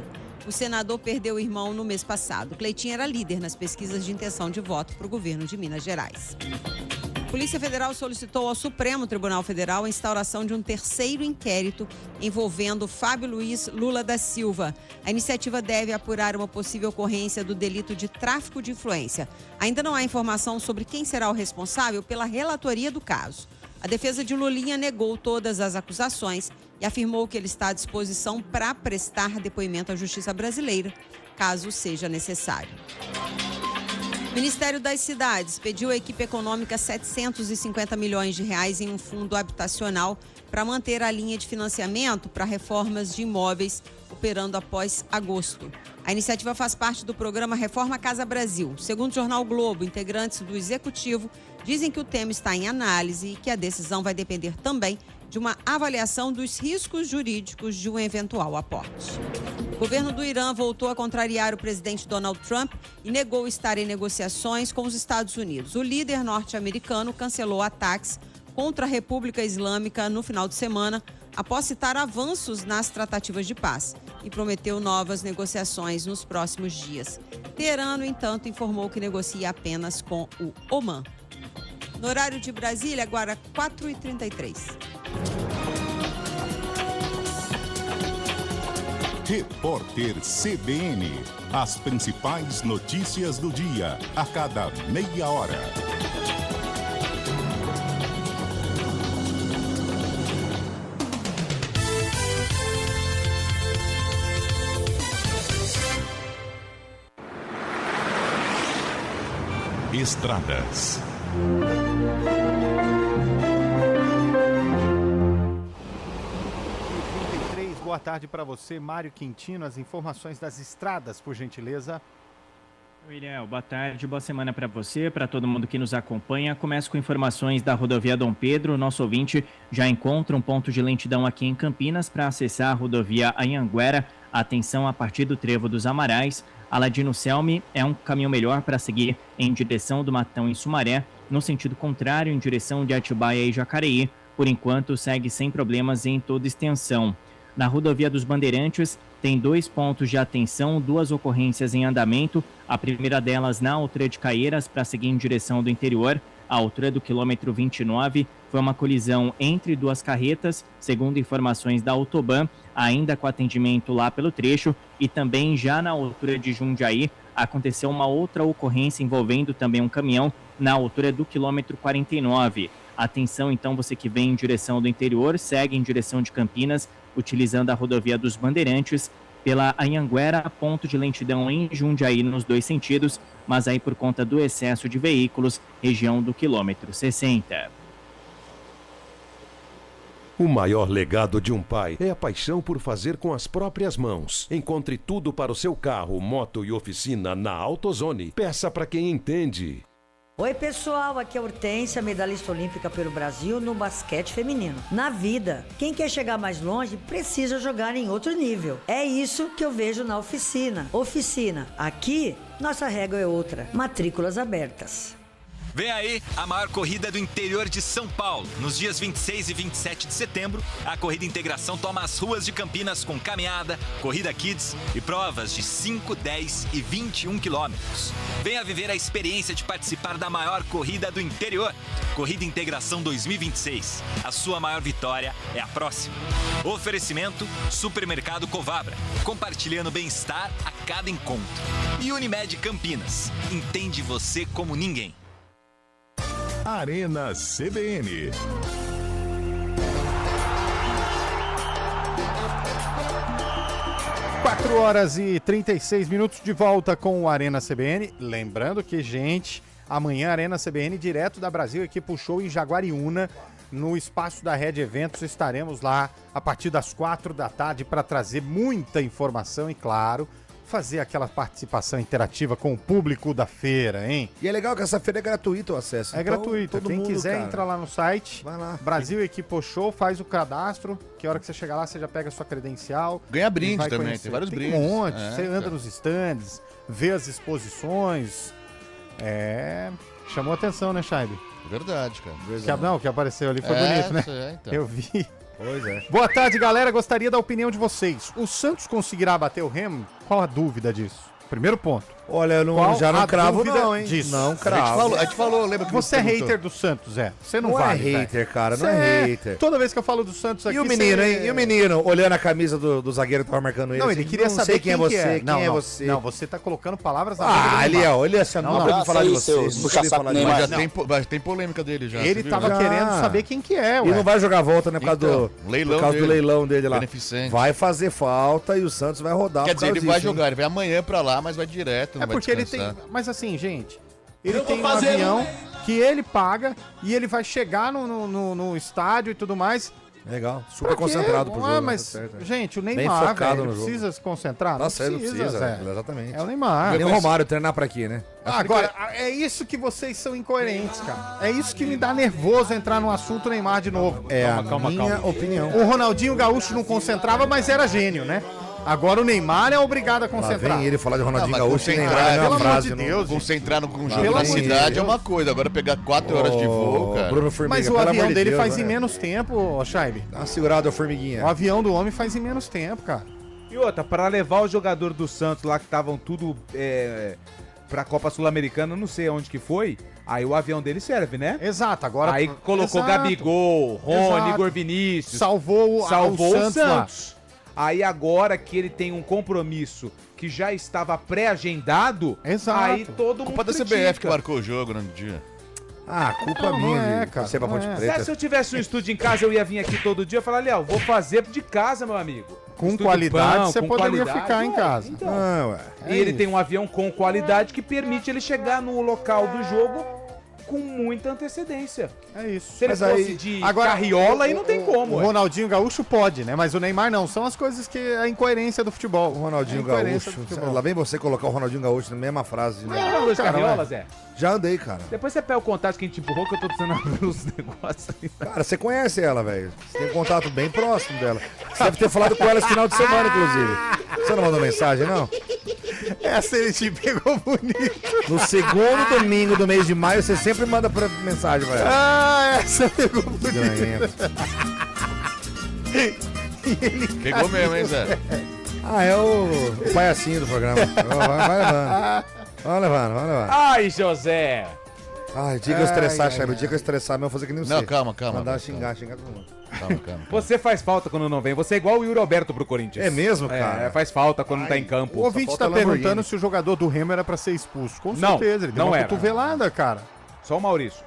O senador perdeu o irmão no mês passado. Cleitinho era líder nas pesquisas de intenção de voto para o governo de Minas Gerais. Polícia Federal solicitou ao Supremo Tribunal Federal a instauração de um terceiro inquérito envolvendo Fábio Luiz Lula da Silva. A iniciativa deve apurar uma possível ocorrência do delito de tráfico de influência. Ainda não há informação sobre quem será o responsável pela relatoria do caso. A defesa de Lulinha negou todas as acusações e afirmou que ele está à disposição para prestar depoimento à Justiça brasileira, caso seja necessário. O Ministério das Cidades pediu à equipe econômica 750 milhões de reais em um fundo habitacional para manter a linha de financiamento para reformas de imóveis operando após agosto. A iniciativa faz parte do programa Reforma Casa Brasil. Segundo o jornal Globo, integrantes do Executivo dizem que o tema está em análise e que a decisão vai depender também de uma avaliação dos riscos jurídicos de um eventual aporte. O governo do Irã voltou a contrariar o presidente Donald Trump e negou estar em negociações com os Estados Unidos. O líder norte-americano cancelou ataques contra a República Islâmica no final de semana, após citar avanços nas tratativas de paz e prometeu novas negociações nos próximos dias. Teherã, no entanto, informou que negocia apenas com o Omã. No horário de Brasília, agora 4h33. Repórter CBN. As principais notícias do dia, a cada meia hora. Estradas. Boa tarde para você, Mário Quintino. As informações das estradas, por gentileza. William, boa tarde, boa semana para você, para todo mundo que nos acompanha. Começo com informações da rodovia Dom Pedro. Nosso ouvinte já encontra um ponto de lentidão aqui em Campinas para acessar a rodovia Anhanguera. Atenção a partir do Trevo dos Amarais. Aladino Selmi é um caminho melhor para seguir em direção do Matão em Sumaré, no sentido contrário, em direção de Atibaia e Jacareí. Por enquanto, segue sem problemas em toda extensão. Na rodovia dos Bandeirantes, tem 2 pontos de atenção, 2 ocorrências em andamento. A primeira delas na altura de Caieiras, para seguir em direção do interior. A altura do quilômetro 29 foi uma colisão entre 2 carretas, segundo informações da Autoban, ainda com atendimento lá pelo trecho. E também já na altura de Jundiaí, aconteceu uma outra ocorrência envolvendo também um caminhão na altura do quilômetro 49. Atenção, então, você que vem em direção do interior, segue em direção de Campinas, utilizando a rodovia dos Bandeirantes, pela Anhanguera, ponto de lentidão em Jundiaí nos 2 sentidos, mas aí por conta do excesso de veículos, região do quilômetro 60. O maior legado de um pai é a paixão por fazer com as próprias mãos. Encontre tudo para o seu carro, moto e oficina na AutoZone. Peça para quem entende. Oi pessoal, aqui é a Hortência, medalhista olímpica pelo Brasil no basquete feminino. Na vida, quem quer chegar mais longe precisa jogar em outro nível. É isso que eu vejo na oficina. Oficina, aqui nossa regra é outra, matrículas abertas. Vem aí a maior corrida do interior de São Paulo. Nos dias 26 e 27 de setembro, a Corrida Integração toma as ruas de Campinas com caminhada, corrida kids e provas de 5, 10 e 21 quilômetros. Venha viver a experiência de participar da maior corrida do interior. Corrida Integração 2026. A sua maior vitória é a próxima. Oferecimento Supermercado Covabra. Compartilhando bem-estar a cada encontro. E Unimed Campinas. Entende você como ninguém. Arena CBN. Quatro horas e 36 minutos de volta com o Arena CBN. Lembrando que, gente, amanhã Arena CBN direto da Brasil, aqui pro show em Jaguariúna, no espaço da Rede Eventos. Estaremos lá a partir das 4 da tarde para trazer muita informação e, claro, fazer aquela participação interativa com o público da feira, hein? E é legal que essa feira é gratuito o acesso. É então, gratuito. Quem mundo, quiser, cara, entra lá no site. Vai lá. Brasil Equipo Show, faz o cadastro. Que a hora que você chegar lá, você já pega a sua credencial. Ganha brinde também, conhecer. Tem vários brindes. Um monte. Você anda nos stands, vê as exposições. Chamou atenção, né, Chaibe? Verdade, cara. Que apareceu ali foi bonito, né? Então. Eu vi. Pois é. Boa tarde, galera. Gostaria da opinião de vocês. O Santos conseguirá bater o Remo? Qual a dúvida disso? Primeiro ponto. Olha, eu Qual já não a cravo dúvida não, hein? disso? Não cravo. A gente falou, lembra que Você é você perguntou? hater do Santos, Zé. Você não Não vale, é hater, velho. cara, não Você é hater. Toda vez que eu falo do Santos aqui... E o menino, você- hein? E o menino, olhando a camisa do zagueiro que tava marcando ele. Não, assim, ele queria não saber sei quem é você, é. quem Não, é não. você. Não, você tá colocando palavras na boca do Ah, ali, Neymar. ó, olha essa, Não, nunca não. ouvi falar de você. seus Nunca ouvi falar de puxa-saco você. Neymar. Mas tem polêmica dele já. Ele você tava viu? querendo saber quem que é, ué. E não vai jogar volta, né, por causa, Então, do, leilão por causa do dele. leilão dele lá. Beneficente. Vai fazer falta e o Santos vai rodar. Quer por dizer, ele causa vai disso, hein? jogar, ele vai amanhã pra lá, mas vai direto, não É vai porque ele tem... descansar. Mas assim, gente, ele tem um avião que ele paga e ele vai chegar no estádio e tudo mais. Legal, super Pra quê? concentrado pro jogo. Mas, tá certo, né? gente, o Bem Neymar, focado velho, no jogo. precisa se concentrar? Tá certo, não precisa, Zé. exatamente. É o Neymar. Nem o Romário treinar pra quê, né? Agora, é isso que vocês são incoerentes, cara. É isso que me dá nervoso entrar no assunto Neymar de novo. É a minha opinião. O Ronaldinho Gaúcho não concentrava, mas era gênio, né? Agora o Neymar é obrigado a Lá concentrar. vem ele falar de Ronaldinho Não, mas Gaúcho e concentrar, lembrar a pelo minha amor frase. de não- Deus. Concentrar num Pelo jogo na amor de cidade Deus. é uma coisa, agora pegar 4 horas de voo, cara. Bruno Formiga, Mas o pelo amor avião de dele Deus, faz né? em menos tempo, ô Chaibe. Dá uma segurada, ô Formiguinha. O avião do homem faz em menos tempo, cara. E outra, pra levar o jogador do Santos lá que estavam tudo pra Copa Sul-Americana, não sei aonde que foi, aí o avião dele serve, né? Exato, agora... Aí colocou Exato. Gabigol, Rony, Exato. Igor Vinícius. Salvou o Santos lá. Aí agora que ele tem um compromisso que já estava pré-agendado, Exato. aí todo mundo Culpa da critica. CBF que marcou o jogo no dia. Ah, culpa Não, minha não é, de cara, ser pra não Ponte é. Preta. Se eu tivesse um estúdio em casa, eu ia vir aqui todo dia e falar, Léo, vou fazer de casa, meu amigo. Com Estúdio qualidade, bom, você com poderia qualidade, ficar em ué, casa. Então. Não, ué. E ele tem um avião com qualidade que permite ele chegar no local do jogo com muita antecedência. É isso. Se ele Mas fosse aí- de Agora, carriola, aí não tem como. O ué. Ronaldinho Gaúcho pode, né? Mas o Neymar não. São as coisas que... A incoerência do futebol. O Ronaldinho A incoerência Gaúcho. do futebol. Lá vem você colocar o Ronaldinho Gaúcho na mesma frase. Não, Né? não, Luiz cara, Carriola, ué. Zé. Já andei, cara. Depois você pega o contato que a gente empurrou, que eu tô precisando abrir os negócios aí. Cara, você conhece ela, velho. Você tem um contato bem próximo dela. Você deve ter falado com ela esse final de semana, inclusive. Você não mandou mensagem, não? Essa ele te pegou bonito. No segundo domingo do mês de maio, você sempre manda mensagem pra ela. Ah, essa pegou bonito. Ganhento. Pegou mesmo, hein, Zé? Ah, é o palhacinho do programa. Vai levando. Vai levando, vai levando. Ai, José! Ai, o dia que eu estressar, Chave, o dia que eu estressar, eu vou fazer que nem você. Não, calma. Mandar xingar todo mundo. Calma. Você faz falta quando não vem. Você é igual o Yuri Alberto pro Corinthians. É mesmo, cara? Faz falta quando não tá em campo. O ouvinte falta tá perguntando Lamborghini. se o jogador do Remo era pra ser expulso. Com Não, certeza, ele deu não uma era. cotovelada, cara. Só o Maurício.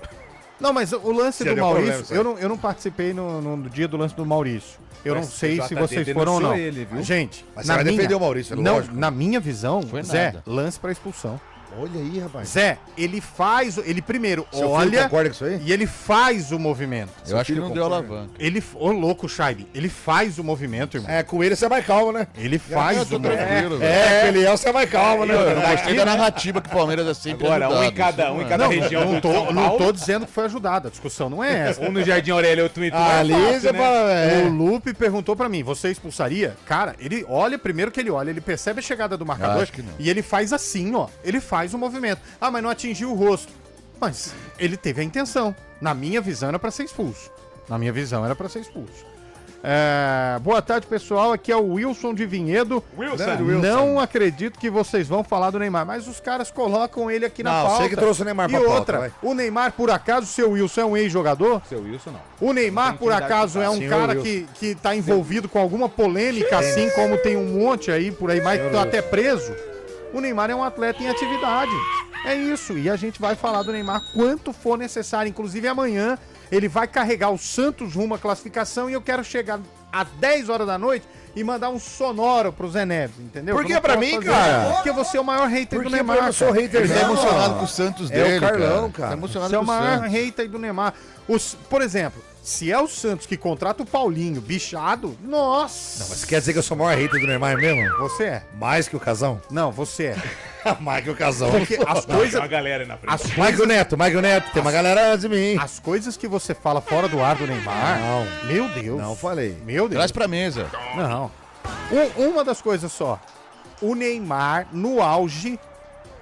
Não, mas o lance Já do deu Maurício, problema, eu não participei no dia do lance do Maurício. Eu Mas não sei o se JD vocês foram ou não. denunciou ele, viu? Gente, Mas você vai defender o Maurício, é não, lógico. na minha visão, Foi Zé, nada. lance pra expulsão. Olha aí, rapaz. Zé, ele primeiro Seu filho olha concorda com isso aí? e ele faz o movimento. Eu acho que não deu concorda? alavanca. Ele, ô louco, Scheibe, ele faz o movimento, irmão. É, com ele você vai calmo, né? Ele faz tô o movimento. tranquilo, velho. É, com ele é, você vai calmo, né? Eu não mano? gostei da narrativa que o Palmeiras é sempre Agora, um em ajudado, cada- isso um em não é. cada Não, região não do São tô, não Paulo. tô dizendo que foi ajudado, a discussão não é essa. Um no Jardim Aurélio, outro no Itu. Ali é fácil, você né? fala, O Lupe perguntou pra mim, você expulsaria? Cara, ele olha, primeiro que ele olha, ele percebe a chegada do marcador Acho que não. e ele faz assim, ó. Ele faz o movimento. Ah, mas não atingiu o rosto. Mas ele teve a intenção. Na minha visão era pra ser expulso. Na minha visão era pra ser expulso. Boa tarde, pessoal. Aqui é o Wilson de Vinhedo. Não acredito que vocês vão falar do Neymar, mas os caras colocam ele aqui na Não, pauta. você que trouxe o Neymar E pra pauta, outra, vai. o Neymar, por acaso, seu Wilson é um ex-jogador? Seu Wilson, não. O Neymar, Não tem por intimidade acaso, com é o um Senhor cara Wilson. que tá envolvido com alguma polêmica, assim como tem um monte aí por aí, mas tá até preso. O Neymar é um atleta em atividade. É isso. E a gente vai falar do Neymar quanto for necessário. Inclusive, amanhã ele vai carregar o Santos rumo à classificação e eu quero chegar às 10 horas da noite e mandar um sonoro pro Zé Neves, entendeu? Por Eu que não pra posso mim, fazer. cara? Porque você é o maior hater do Porque Neymar. eu não sou cara. hater, Ele tá não. emocionado com o Santos É dele, o Carlão, Tá cara. emocionado Você é o com o maior Santos. hater do Neymar. Por exemplo, se é o Santos que contrata o Paulinho, bichado, nossa! Não, mas quer dizer que eu sou o maior hater do Neymar mesmo? Você é. Mais que o Casão? Não, você é. Mais que o Casão. Porque as coisas. Tem uma galera aí na frente. As Mais que o Neto, tem uma galera antes de mim. As coisas que você fala fora do ar do Neymar. Não. Meu Deus. Não falei. Meu Deus. Traz pra mesa. Não. Uma das coisas só. O Neymar, no auge,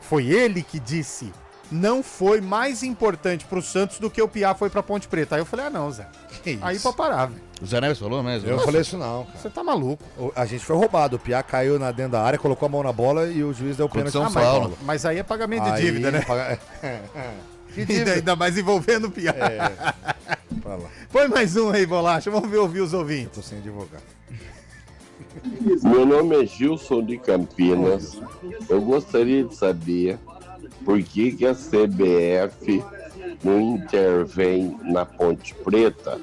foi ele que disse: não foi mais importante pro Santos do que o Piá foi pra Ponte Preta. Aí eu falei: ah, não, Zé. Que Aí isso? pra parar, velho. O Zé Neves falou mesmo? Eu não falei isso não, cara. Você tá maluco. A gente foi roubado. O Piá caiu dentro da área, colocou a mão na bola e o juiz deu pênalti. São Paulo. Mas aí é pagamento de dívida, né? Que dívida? Ainda mais envolvendo o Piá. Pra lá. Põe mais um aí, Bolacha. Vamos ouvir os ouvintes. Tô sem advogado. Meu nome é Gilson de Campinas. Eu gostaria de saber por que a CBF não intervém na Ponte Preta,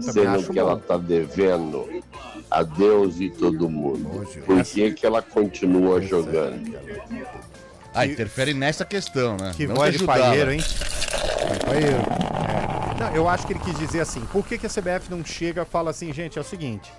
sendo que ela está devendo a Deus e todo mundo. Por que ela continua jogando? Interfere nessa questão, né? Que Não voz de ajudá-la. paieiro, hein? Não, eu acho que ele quis dizer assim, por que a CBF não chega e fala assim, gente, é o seguinte,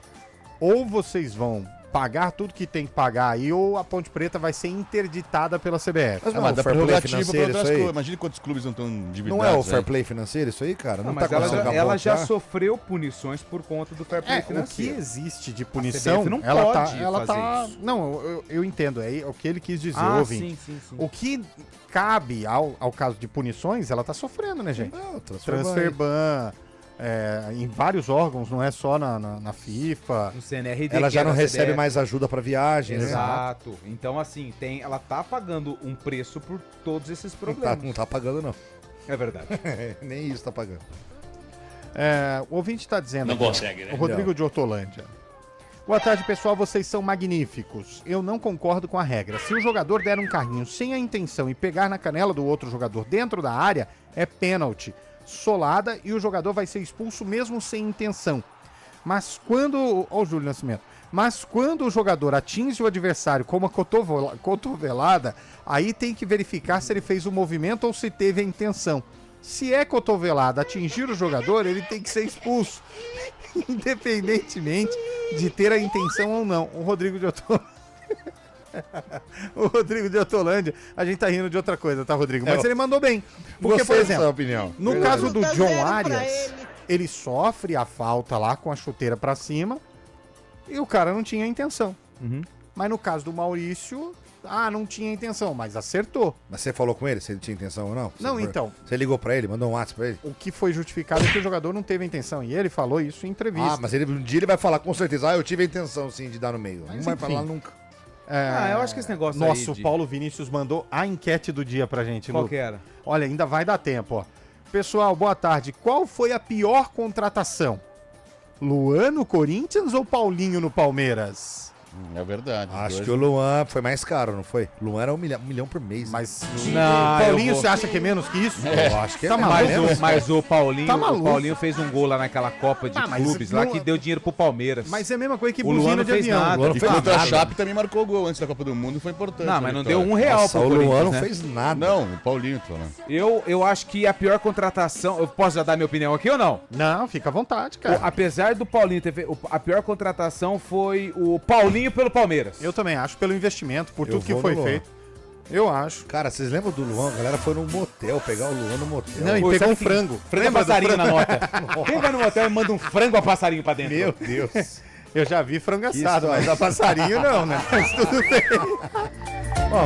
ou vocês vão pagar tudo que tem que pagar aí, ou a Ponte Preta vai ser interditada pela CBF. Mas não Mas é o dá fair play prerrogativa pra financeiro outras isso aí? coisas. Imagina quantos clubes não estão endividados. Não é o aí. fair play financeiro isso aí, cara? Não, mas tá acontecendo com a ela já Ponte, sofreu punições por conta do fair play O que financeiro. existe de A punição, CBF não ela pode ela fazer tá. isso. Não, eu entendo. É o que ele quis dizer, ouvinte. sim. O que cabe ao caso de punições, ela tá sofrendo, né, gente? Não, Transfer ban, em vários órgãos, não é só na FIFA. No CNRD, Ela que já era não a recebe CBF. mais ajuda pra viagem, né? Exato. Então, assim, ela tá pagando um preço por todos esses problemas. Não tá pagando, não. É verdade. Nem isso tá pagando. O ouvinte tá dizendo. Não aqui, consegue, né? O Rodrigo de Hortolândia. Boa tarde, pessoal. Vocês são magníficos. Eu não concordo com a regra. Se o jogador der um carrinho sem a intenção e pegar na canela do outro jogador dentro da área, é pênalti. Solada e o jogador vai ser expulso mesmo sem intenção. Mas quando... Ó o Júlio Nascimento. Mas quando o jogador atinge o adversário com uma cotovelada, aí tem que verificar se ele fez o movimento ou se teve a intenção. Se é cotovelada atingir o jogador, ele tem que ser expulso. Independentemente de ter a intenção ou não. O Rodrigo de Hortolândia. O Rodrigo de Hortolândia, a gente tá rindo de outra coisa, tá, Rodrigo? Mas ele mandou bem. Porque, por exemplo, opinião. no caso do John Arias, ele sofre a falta lá com a chuteira pra cima e o cara não tinha intenção. Mas no caso do Maurício, não tinha intenção, mas acertou. Mas você falou com ele se ele tinha intenção ou não? Então. Você ligou pra ele, mandou um WhatsApp pra ele? O que foi justificado é que o jogador não teve a intenção. E ele falou isso em entrevista. Mas um dia ele vai falar com certeza, eu tive a intenção sim de dar no meio. Não vai falar nunca. Eu acho que esse negócio Nosso aí Paulo Vinícius mandou a enquete do dia pra gente, Qual Lu. que era? Olha, ainda vai dar tempo, ó. Pessoal, boa tarde. Qual foi a pior contratação? Luan no Corinthians ou Paulinho no Palmeiras? É verdade. Acho que o Luan foi mais caro, não foi? Luan era 1 milhão por mês. Mas Não, Paulinho, você acha que é menos que isso? Eu acho que é Tá mais. maluco? Mas o Paulinho, Tá maluco. o Paulinho fez um gol lá naquela Copa de mas Clubes, lá não- que deu dinheiro pro Palmeiras. Mas é a mesma coisa que O Luan buzina não de fez avião. nada. O Luan não E fez contra a nada. Chape também marcou gol antes da Copa do Mundo, foi importante. Não, mas a não vitória. deu R$1 Nossa, pro o Luan Corinthians, não né? fez nada. Não, o Paulinho, tô falando. Eu acho que a pior contratação... Eu posso já dar minha opinião aqui ou não? Não, fica à vontade, cara. Apesar do Paulinho ter feito... A pior contratação foi o Paulinho pelo Palmeiras. Eu também acho, pelo investimento, por Eu tudo que vou foi no Luan. feito. Eu acho. Cara, vocês lembram do Luan? A galera foi num motel pegar o Luan no motel. Não, e Pô, pegou sabe um que- frango. Frango a Lembra do passarinho na frango? nota. Quem vai no motel e manda um frango a passarinho pra dentro? Meu Deus. Eu já vi frango assado, história. mas a passarinho não, né? Mas tudo bem. Ó,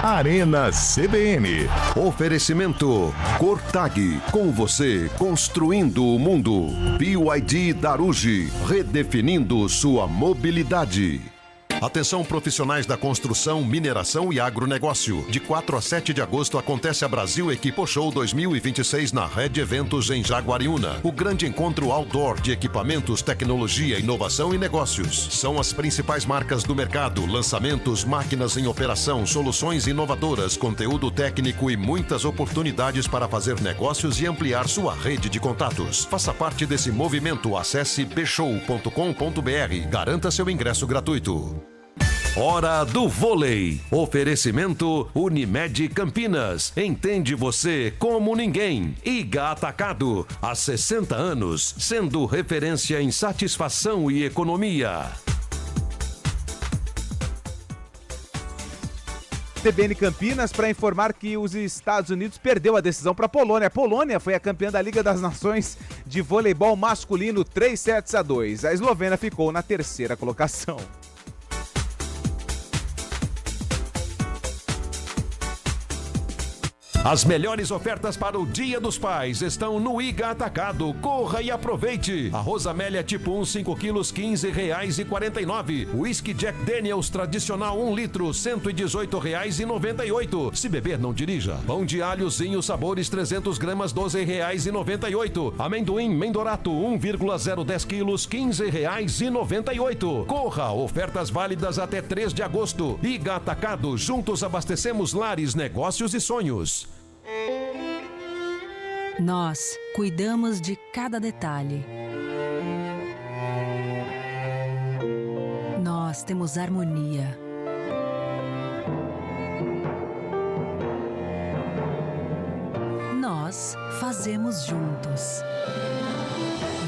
Arena CBN. Oferecimento Cortag, com você construindo o mundo. BYD Darugi, redefinindo sua mobilidade. Atenção profissionais da construção, mineração e agronegócio. De 4 a 7 de agosto acontece a Brasil Equipo Show 2026 na Rede Eventos em Jaguariúna. O grande encontro outdoor de equipamentos, tecnologia, inovação e negócios. São as principais marcas do mercado, lançamentos, máquinas em operação, soluções inovadoras, conteúdo técnico e muitas oportunidades para fazer negócios e ampliar sua rede de contatos. Faça parte desse movimento. Acesse bshow.com.br. Garanta seu ingresso gratuito. Hora do vôlei. Oferecimento Unimed Campinas. Entende você como ninguém. Iga Atacado. Há 60 anos, sendo referência em satisfação e economia. CBN Campinas para informar que os Estados Unidos perdeu a decisão para a Polônia. A Polônia foi a campeã da Liga das Nações de voleibol masculino 3-2. A Eslovênia ficou na terceira colocação. As melhores ofertas para o Dia dos Pais estão no Iga Atacado. Corra e aproveite. Arroz Amélia tipo 1, 5 quilos, R$15,49. Whisky Jack Daniels tradicional 1 litro, R$118,98. Se beber, não dirija. Pão de alhozinho sabores 300 gramas, R$12,98. Amendoim Mendorato 1,010 quilos, R$15,98. Corra, ofertas válidas até 3 de agosto. Iga Atacado, juntos abastecemos lares, negócios e sonhos. Nós cuidamos de cada detalhe. Nós temos harmonia. Nós fazemos juntos.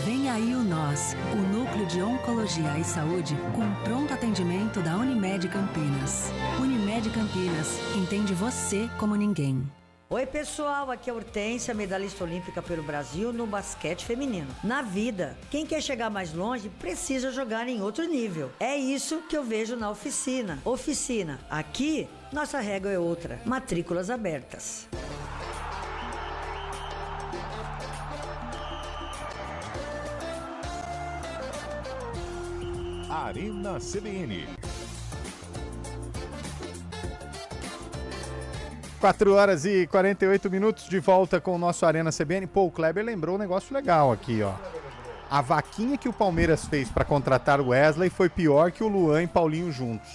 Vem aí o Nós, o Núcleo de Oncologia e Saúde com pronto atendimento da Unimed Campinas. Unimed Campinas, entende você como ninguém. Oi pessoal, aqui é a Hortência, medalhista olímpica pelo Brasil no basquete feminino. Na vida, quem quer chegar mais longe precisa jogar em outro nível. É isso que eu vejo na oficina. Oficina, aqui nossa regra é outra. Matrículas abertas. Arena CBN. 4 horas e 48 minutos de volta com o nosso Arena CBN. Pô, o Kleber lembrou um negócio legal aqui, ó. A vaquinha que o Palmeiras fez pra contratar o Wesley foi pior que o Luan e Paulinho juntos.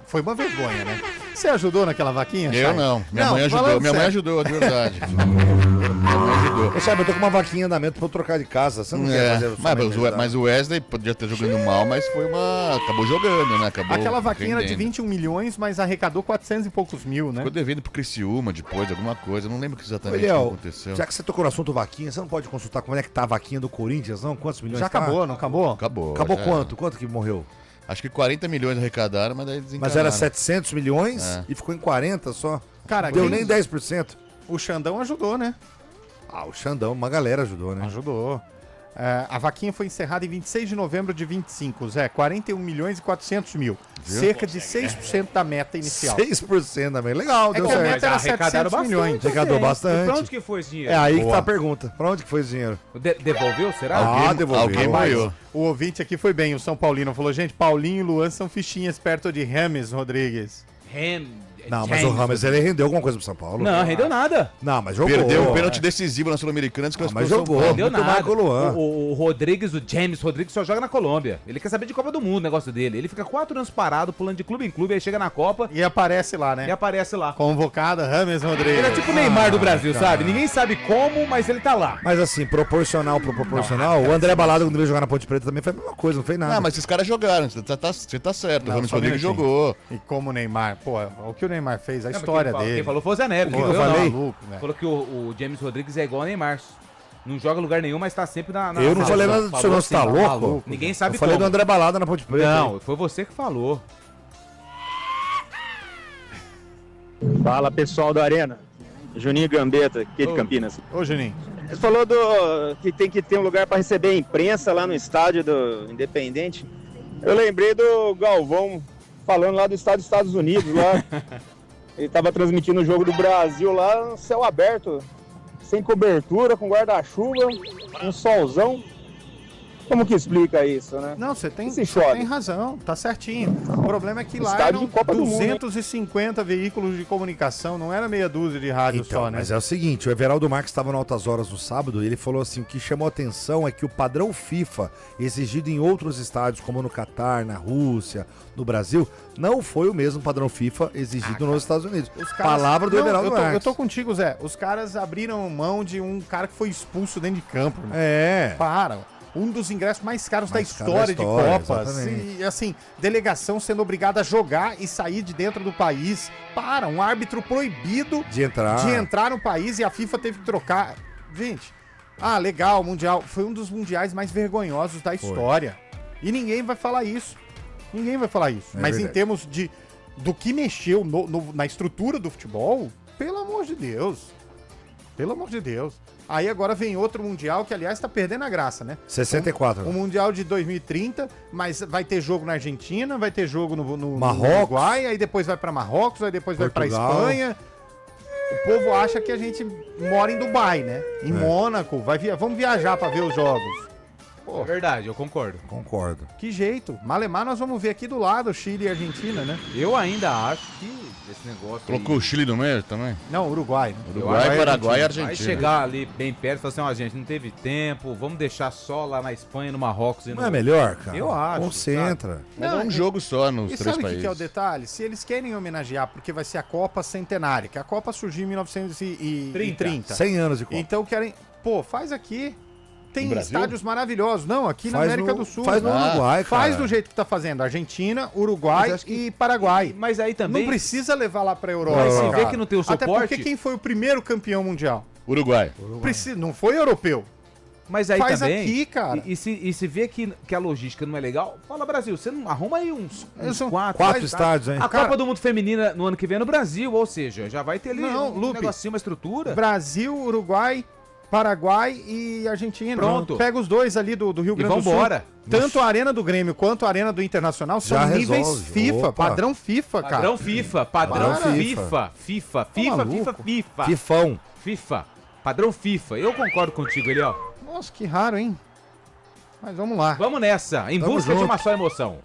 Foi uma vergonha, né? Você ajudou naquela vaquinha? Eu Chay? não. Minha mãe ajudou. Minha mãe ajudou, de verdade. Minha mãe ajudou. Ô, Sabe, eu tô com uma vaquinha em andamento pra eu trocar de casa. Você não quer fazer mas o Wesley podia estar jogando mal, mas foi uma... Acabou jogando, né? Acabou Aquela vaquinha era de rendendo. 21 milhões, mas arrecadou 400 e poucos mil, né? Ficou devendo pro Criciúma depois, alguma coisa. Eu não lembro exatamente o que Eliel, aconteceu. já que você tocou no assunto vaquinha, você não pode consultar como é que tá a vaquinha do Corinthians, não? Quantos milhões Já tá? acabou, não acabou? Acabou. Acabou já. quanto? Quanto que morreu? Acho que 40 milhões arrecadaram, mas daí desencanaram. Mas era 700 milhões É. e ficou em 40 só. Cara, deu quem- nem 10%. O Xandão ajudou, né? Ah, o Xandão, uma galera ajudou, né? Ajudou. A vaquinha foi encerrada em 26 de novembro de 25, Zé. 41 milhões e 400 mil. Viu? Cerca de 6% da meta inicial. 6% também. Legal, É deu que a certo. meta era 700 milhões. Arrecadou bastante. E pra onde que foi esse dinheiro? É aí que Boa. tá a pergunta. Pra onde que foi esse dinheiro? Devolveu, será? Devolveu. Mas o ouvinte aqui foi bem, o São Paulino falou, gente, Paulinho e Luan são fichinhas perto de Rames Rodrigues. Não, mas o Rames, ele rendeu alguma coisa pro São Paulo. Não, rendeu nada. Não, mas jogou. Perdeu um pênalti decisivo na Sul-Americana. mas jogou. Rendeu Muito mais nada. que o Luan. O Rodrigues, o James Rodrigues só joga na Colômbia. Ele quer saber de Copa do Mundo, o negócio dele. Ele fica 4 anos parado, pulando de clube em clube, aí chega na Copa E aparece lá, né? e aparece lá. Convocada, Rames Rodrigues. Ele é tipo o Neymar do Brasil, cara. sabe? Ninguém sabe como, mas ele tá lá. Mas assim, proporcional pro proporcional, o André Balada, quando veio jogar na Ponte Preta, também foi a mesma coisa, não fez nada. Não, mas esses caras jogaram. Você tá certo. Não, o Rames só um Rodrigues minutinho. jogou. E como o Neymar, pô, o que o Neymar fez, a Não, história quem dele. Quem falou foi o Zé Neves. O que quem eu falou, falei? não. Maluco, né? Falou que o James Rodrigues é igual ao Neymar. Não joga em lugar nenhum, mas tá sempre na Eu não falei nada do seu, não, você tá louco? Ninguém sabe Eu falei como. do André Balada na Ponte Preta. Não, foi você que falou. Fala pessoal do Arena. Juninho Gambetta, aqui de Campinas. Ô, Juninho. Você falou que tem que ter um lugar para receber a imprensa lá no estádio do Independente. Eu lembrei do Galvão falando lá do estádio dos Estados Unidos. Lá. Ele estava transmitindo o jogo do Brasil lá no céu aberto, sem cobertura, com guarda-chuva, um solzão. Como que explica isso, né? Não, você tem chove. razão, tá certinho. O problema é que lá Estádio eram de Copa do Mundo, né? 250 veículos de comunicação, não era meia dúzia de rádio Então, só, né? mas é o seguinte, o Everaldo Marques estava no Altas Horas no sábado e ele falou assim, o que chamou atenção é que o padrão FIFA exigido em outros estádios, como no Catar, na Rússia, no Brasil, não foi o mesmo padrão FIFA exigido nos Estados Unidos. Palavra do Não, Everaldo eu tô Marques. contigo, Zé. Os caras abriram mão de um cara que foi expulso dentro de campo. Né? É. Para. Um dos ingressos mais caros da Mais caro história, da história, de Copas. exatamente. E, assim, delegação sendo obrigada a jogar e sair de dentro do país. Para, um árbitro proibido De entrar. no país e a FIFA teve que trocar. Gente, legal, Mundial. Foi um dos mundiais mais vergonhosos da história. E ninguém vai falar isso. Ninguém vai falar isso. É Mas em verdade. termos do que mexeu na estrutura do futebol, pelo amor de Deus. Pelo amor de Deus. Aí agora vem outro Mundial, que aliás tá perdendo a graça, né? 64. Um Mundial de 2030, mas vai ter jogo na Argentina, vai ter jogo no Marrocos. Uruguai, aí depois vai pra Marrocos, aí depois vai Portugal. pra Espanha. O povo acha que a gente mora em Dubai, né? Em Mônaco. Vamos viajar pra ver os jogos. É verdade, eu concordo. Concordo. Que jeito. Malemar nós vamos ver aqui do lado, Chile e Argentina, né? Eu ainda acho que esse negócio Colocou o Chile no meio também? Não, Uruguai. Né? Uruguai, Paraguai e Argentina. Vai chegar ali bem perto e falar assim, ó, gente, não teve tempo, vamos deixar só lá na Espanha, no Marrocos e no... Não é melhor, cara? Eu acho. Concentra. Mas é um jogo só nos E três sabe o países. que é o detalhe? Se eles querem homenagear, porque vai ser a Copa Centenária, que a Copa surgiu em 1930. 100 anos de Copa. Então querem... Pô, faz aqui. Tem No Brasil? estádios maravilhosos. Não, aqui na Faz América no- do Sul. faz no Uruguai, Faz cara. do jeito que tá fazendo. Argentina, Uruguai e Paraguai. Mas aí também... Não precisa levar lá pra Europa. Mas se cara. vê que não tem o Até suporte... porque quem foi o primeiro campeão mundial? Uruguai. Não foi europeu. Mas aí Faz também... aqui, cara. E se vê que a logística não é legal, fala Brasil, você não arruma aí uns São quatro estádios, hein? A Cara- Copa do Mundo Feminina no ano que vem é no Brasil, ou seja, já vai ter ali Não, um Lupe. negocinho, uma estrutura. Brasil, Uruguai, Paraguai e Argentina. Pronto. Pega os dois ali do Rio Grande do Sul. vambora. Tanto a Arena do Grêmio quanto a Arena do Internacional são Já níveis resolve. FIFA, Opa. padrão FIFA, cara. Padrão FIFA, padrão Para. FIFA, FIFA, maluco. Fifão. FIFA, padrão FIFA. Eu concordo contigo, ele, ó. Nossa, que raro, hein? Mas vamos lá. Vamos nessa, em Tamo busca de junto. uma só emoção.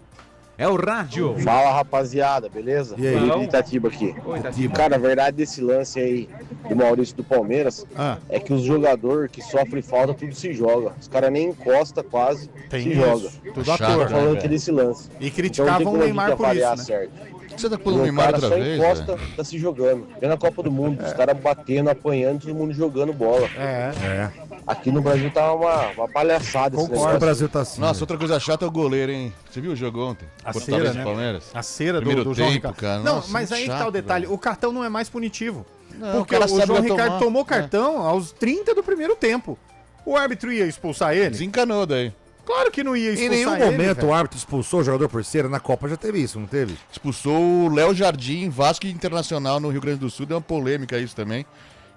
É o rádio. Fala, rapaziada, beleza? E aí? Felipe Itatiba aqui. Oi, Itatiba. Cara, a verdade desse lance aí do Maurício do Palmeiras é que os jogadores que sofrem falta, tudo se joga. Os caras nem encosta quase, Tem se isso. joga. Tudo Chato, ator. Tô falando velho? aqui desse lance. E Então, criticavam não o tem como a Neymar gente por isso, avaliar né? certo. Por que você tá pondo o O Neymar cara outra só vez, encosta, velho? tá se jogando. Vem na Copa do Mundo, os caras batendo, apanhando, todo mundo jogando bola. É. Aqui no Brasil tá uma palhaçada esse Concordo, o negócio. Brasil tá assim. Nossa, outra coisa chata é o goleiro, hein? Você viu o jogo ontem? A Fortaleza cera, e né? Palmeiras? A cera Primeiro do João tempo, Ricardo. cara. Não, Nossa, mas muito aí que tá chato, o detalhe. velho. O cartão não é mais punitivo. Não, porque o cara o sabe João retomar, Ricardo tomou é. cartão aos 30 do primeiro tempo. O árbitro ia expulsar ele? Desencanou daí. Claro que não ia Em expulsar nenhum ele, momento velho. o árbitro expulsou o jogador por cera. Na Copa já teve isso, não teve? Expulsou o Léo Jardim, Vasco Internacional no Rio Grande do Sul. Deu uma polêmica isso também.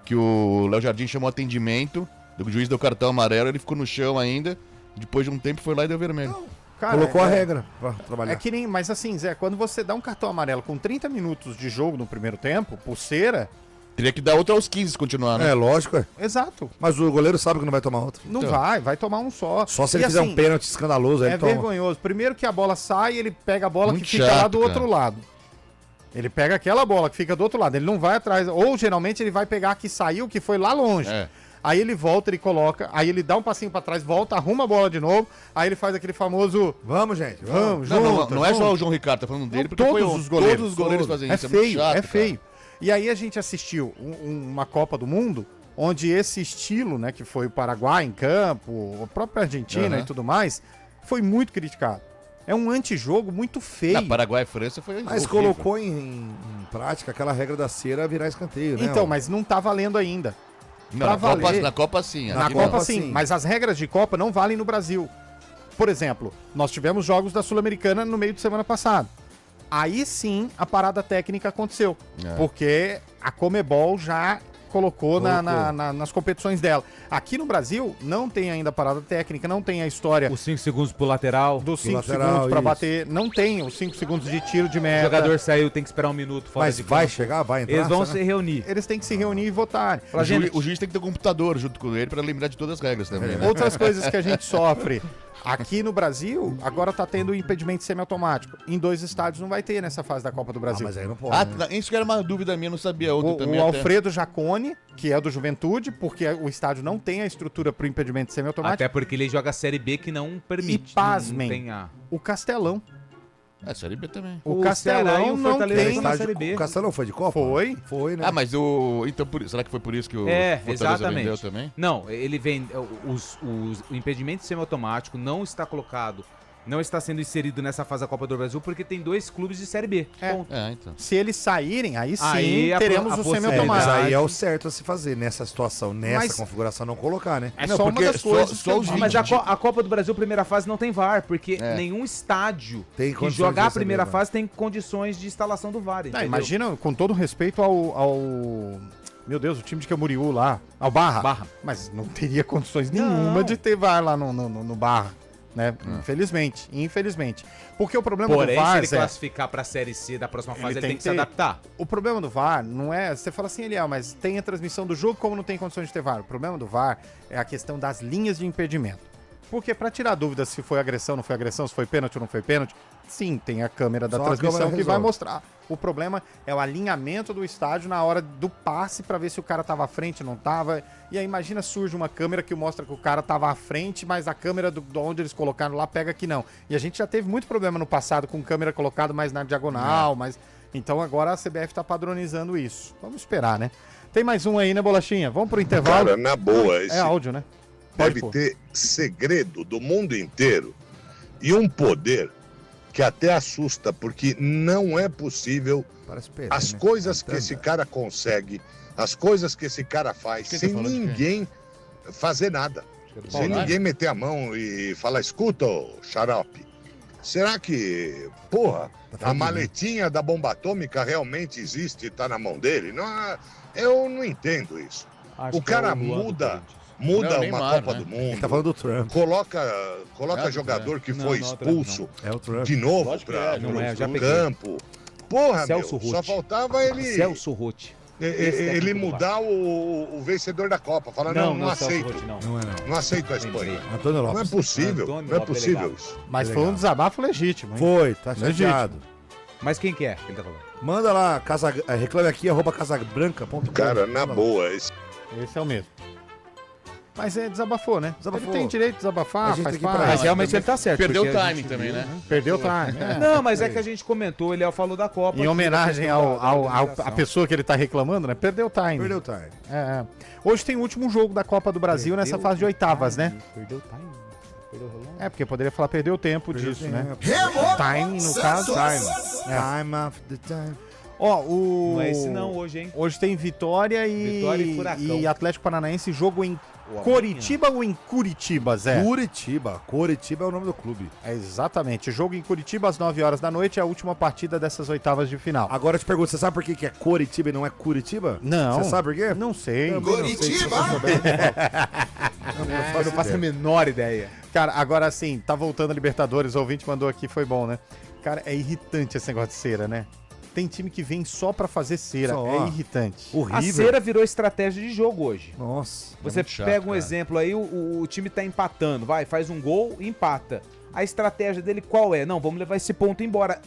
Que o Léo Jardim chamou atendimento. O juiz deu cartão amarelo, ele ficou no chão ainda. Depois de um tempo foi lá e deu vermelho. Cara, Colocou a regra pra trabalhar. É que nem, mas assim, Zé, quando você dá um cartão amarelo com 30 minutos de jogo no primeiro tempo, por cera, Teria que dar outro aos 15 se continuar, né? É, lógico. exato. Mas o goleiro sabe que não vai tomar outro. Não Então. vai tomar um só. Só se E ele fizer assim, um pênalti escandaloso, aí É ele toma. vergonhoso. Primeiro que a bola sai, ele pega a bola Muito que fica lá chato, do outro cara. lado. Ele pega aquela bola que fica do outro lado, ele não vai atrás. Ou geralmente ele vai pegar a que saiu, que foi lá longe. É. Aí ele volta, ele coloca, aí ele dá um passinho pra trás, volta, arruma a bola de novo, aí ele faz aquele famoso. Vamos, gente. Vamos, Não é só junto. o João Ricardo, tá falando dele, porque Todos foi os goleiros. todos os goleiros fazem É isso. feio, muito chato, é cara. feio. E aí a gente assistiu uma Copa do Mundo, onde esse estilo, né, que foi o Paraguai em campo, a própria Argentina Aham. e tudo mais, foi muito criticado. É um antijogo muito feio. Na Paraguai e França foi Mas horrível. colocou em prática aquela regra da cera virar escanteio, né? Então, ó? mas não tá valendo ainda. Não, Pra na Copa, valer. na Copa sim. Na aqui Copa não. sim, mas as regras de Copa não valem no Brasil. Por exemplo, nós tivemos jogos da Sul-Americana no meio de semana passado. Aí sim a parada técnica aconteceu. É. Porque a Comebol já colocou nas competições dela. Aqui no Brasil não tem ainda a parada técnica, não tem a história Os 5 segundos pro lateral. dos 5 lateral, segundos pra isso. bater, não tem os 5 segundos de tiro de O meta. jogador saiu, tem que esperar um minuto fora Mas de vai campo. chegar, vai entrar. Eles vão será? se reunir. Eles têm que se reunir e votar. O juiz tem que ter um computador junto com ele pra lembrar de todas as regras também. né? Outras coisas que a gente sofre. Aqui no Brasil, agora tá tendo impedimento semiautomático. Em 2 estádios não vai ter nessa fase da Copa do Ah, Brasil. mas aí não pode. Ah, né? isso que era uma dúvida minha, eu não sabia. Ontem O também até. Alfredo Jacone, que é do Juventude, porque o estádio não tem a estrutura para o impedimento semiautomático. Até porque ele joga a Série B que não permite. E pasmem. Não tem a... O Castelão. É, Série B também. O O Ceará e Castelão o não Fortaleza tem. estão na Série B. O Castelão foi de Copa? Foi. Foi, né? Ah, mas então, será que foi por isso que o É, Fortaleza exatamente. vendeu também? Não, ele vem. O impedimento semiautomático não está colocado, não está sendo inserido nessa fase da Copa do Brasil porque tem 2 clubes de Série B. É. Ponto. É, então. Se eles saírem, aí sim Aí a teremos po- a o possibilidade- Mas semiautomático. aí é o certo a se fazer nessa situação, nessa Mas- configuração, não colocar, né? É Não, só uma porque das coisas que eu digo. Mas a Copa do Brasil, primeira fase, não tem VAR, porque É. nenhum estádio Tem que condições jogar de a primeira receber, fase tem condições de instalação do VAR. Não, entendeu? imagina, com todo respeito ao. Meu Deus, o time de Camboriú lá. Ao Barra. Barra. Mas não teria condições nenhuma de ter VAR lá no Barra. né? Infelizmente. Porque o problema Porém, do VAR, se ele Zé, classificar pra Série C da próxima fase, ele tem que se adaptar. O problema do VAR não é... Você fala assim, Eliel, mas tem a transmissão do jogo, como não tem condições de ter VAR? O problema do VAR é a questão das linhas de impedimento. Porque pra tirar dúvida se foi agressão, não foi agressão, se foi pênalti ou não foi pênalti, sim, tem a câmera da transmissão que vai mostrar. O problema é o alinhamento do estádio na hora do passe pra ver se o cara tava à frente, não tava. E aí imagina surge uma câmera que mostra que o cara tava à frente, mas a câmera de onde eles colocaram lá pega que não. E a gente já teve muito problema no passado com câmera colocada mais na diagonal, mas... Então agora a CBF tá padronizando isso. Vamos esperar, né? Tem mais um aí, né, Bolachinha? Vamos pro intervalo. Cara, na boa, É áudio, né? Deve ter segredo do mundo inteiro e um poder que até assusta, porque não é possível as coisas que esse cara consegue, as coisas que esse cara faz, sem ninguém fazer nada. Sem ninguém meter a mão e falar, escuta, ô xarope, será que, porra, a maletinha da bomba atômica realmente existe e tá na mão dele? Não, eu não entendo isso. O cara muda Não, uma Neymar, Copa né? do Mundo. Ele tá falando do Trump. Coloca jogador que foi expulso É o Trump. de novo Lógico que para não é, já o peguei. campo. Porra, Celso meu, só Ruth. faltava ele Celso Roth. ele mudar o vencedor da Copa. Falar, não aceito. Celso Roth, não. Não é não. Não aceito a Espanha. Antônio Lopes. Não é possível. Antônio Não é Lopes possível delegado. isso. Mas foi um desabafo legítimo, hein? Foi, tá Legítimo. chateado. Mas quem que é que ele tá falando? Manda lá, reclame aqui, @casabranca.com. Cara, na boa, Esse é o mesmo. Mas desabafou, né? Desabafou. Ele tem direito de desabafar, A gente faz tem que ir parte. pra Mas realmente ele tá certo. Perdeu o porque a timing gente também, viu, né? Perdeu o time. Não, mas é que a gente comentou, ele falou da Copa. Em homenagem à pessoa que ele tá reclamando, né? Perdeu o time. Perdeu o time. Hoje tem o último jogo da Copa do Brasil nessa fase de oitavas, né? Perdeu o time. Perdeu o relógio. É, porque poderia falar perdeu o tempo disso, né? Time. Time, no caso. Time after time. Ó, Não é esse não hoje, hein? Hoje tem Vitória Vitória e Furacão. e Atlético Paranaense, jogo em Coritiba ou em Curitiba, Zé? Curitiba. Curitiba é o nome do clube. É exatamente. Jogo em Curitiba às 9 horas da noite, é a última partida dessas oitavas de final. Agora eu te pergunto, você sabe por que é Coritiba e não é Curitiba? Não. Você sabe por quê? Não sei. Curitiba! Eu não faço a menor ideia. Cara, agora sim, tá voltando a Libertadores, o ouvinte mandou aqui, foi bom, né? Cara, é irritante esse negócio de cera, né? Tem time que vem só pra fazer cera, é irritante. Horrível. A cera virou estratégia de jogo hoje. Nossa. Você pega um exemplo aí, o time tá empatando, faz um gol e empata. A estratégia dele qual é? Não, vamos levar esse ponto embora.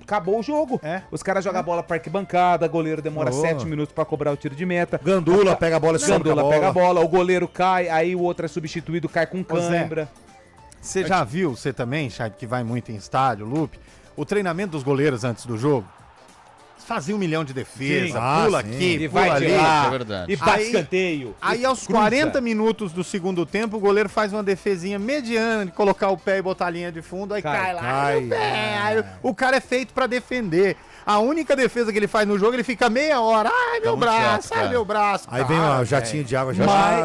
Acabou o jogo. Os caras jogam a bola pra arquibancada, goleiro demora 7 minutos pra cobrar o tiro de meta. Gandula pega a bola e sobe com a bola. pega a bola, o goleiro cai, aí o outro é substituído, cai com cãibra. Você já viu, você também, Chay, que vai muito em estádio, Lupe, o treinamento dos goleiros antes do jogo? Fazia 1 milhão de defesa, pula aqui, e pula vai de ali. lá, é verdade. e bate escanteio. Aí e aos cruza. 40 minutos do segundo tempo, o goleiro faz uma defesinha mediana de colocar o pé e botar a linha de fundo, aí cai lá. Aí o cara é feito pra defender. A única defesa que ele faz no jogo, ele fica meia hora. Ai, meu braço, chato, ai, meu braço. Aí vem um jatinho de água.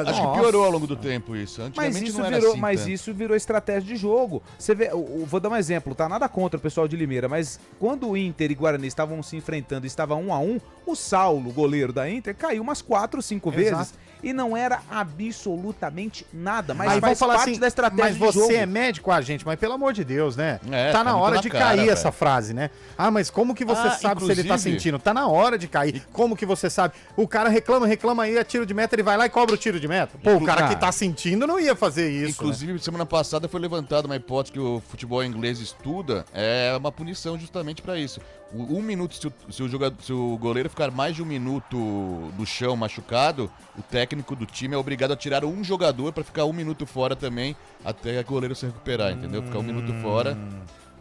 Acho que piorou ao longo do tempo isso. Mas Antigamente isso, não era virou, assim mas tanto. isso virou estratégia de jogo. Você vê, vou dar um exemplo, tá? Nada contra o pessoal de Limeira, mas quando o Inter e Guarani estavam se enfrentando e estava 1-1, o Saulo, goleiro da Inter, caiu umas 4, 5 vezes e não era absolutamente nada. Mas aí faz falar parte assim, da estratégia mas de você jogo. é médico, gente, mas pelo amor de Deus, né? É, tá tá na muito hora na de cara, cair essa velho. frase, né? Ah, mas como que você sabe se ele tá inclusive- sentindo? Tá na hora de cair. Como que você sabe? O cara reclama aí, é tiro de meta, ele vai lá e cobra o tiro de meta. Pô, o cara que tá sentindo não ia fazer isso. Inclusive, semana passada foi levantada uma hipótese que o futebol inglês estuda, é uma punição justamente pra isso. Um minuto, se o goleiro ficar mais de 1 minuto no chão machucado, o técnico do time é obrigado a tirar um jogador pra ficar 1 minuto fora também, até o goleiro se recuperar, entendeu? Ficar 1 minuto fora.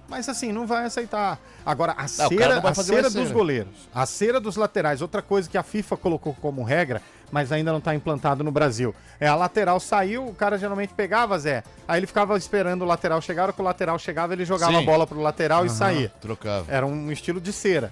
Mas assim, não vai aceitar. Agora, a o cara não vai a fazer cera mais dos cera. goleiros, a cera dos laterais, outra coisa que a FIFA colocou como regra, mas ainda não tá implantado no Brasil. É a lateral saiu, o cara geralmente pegava, Zé. Aí ele ficava esperando o lateral chegar, a hora que o lateral chegava, ele jogava Sim. a bola pro lateral e saía. Trocava. Era um estilo de cera.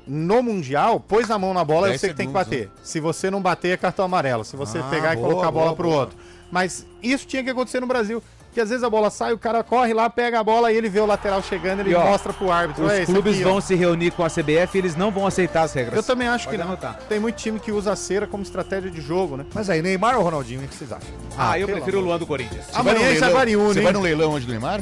No Mundial, pôs a mão na bola, eu 10 sei que tem que segundos, bater. Se você não bater, é cartão amarelo. Se você pegar e boa, colocar a bola boa, pro boa. outro. Mas isso tinha que acontecer no Brasil. Porque às vezes a bola sai, o cara corre lá, pega a bola e ele vê o lateral chegando, ele mostra pro árbitro. Os esse clubes aqui, vão ó. se reunir com a CBF e eles não vão aceitar as regras. Eu também acho Pode que não. anotar. Tem muito time que usa a cera como estratégia de jogo, né? Mas aí, Neymar ou Ronaldinho, o que vocês acham? Eu prefiro o Luan do Corinthians. Amanhã em Jaguariúna, Você hein? vai no leilão hoje do Neymar?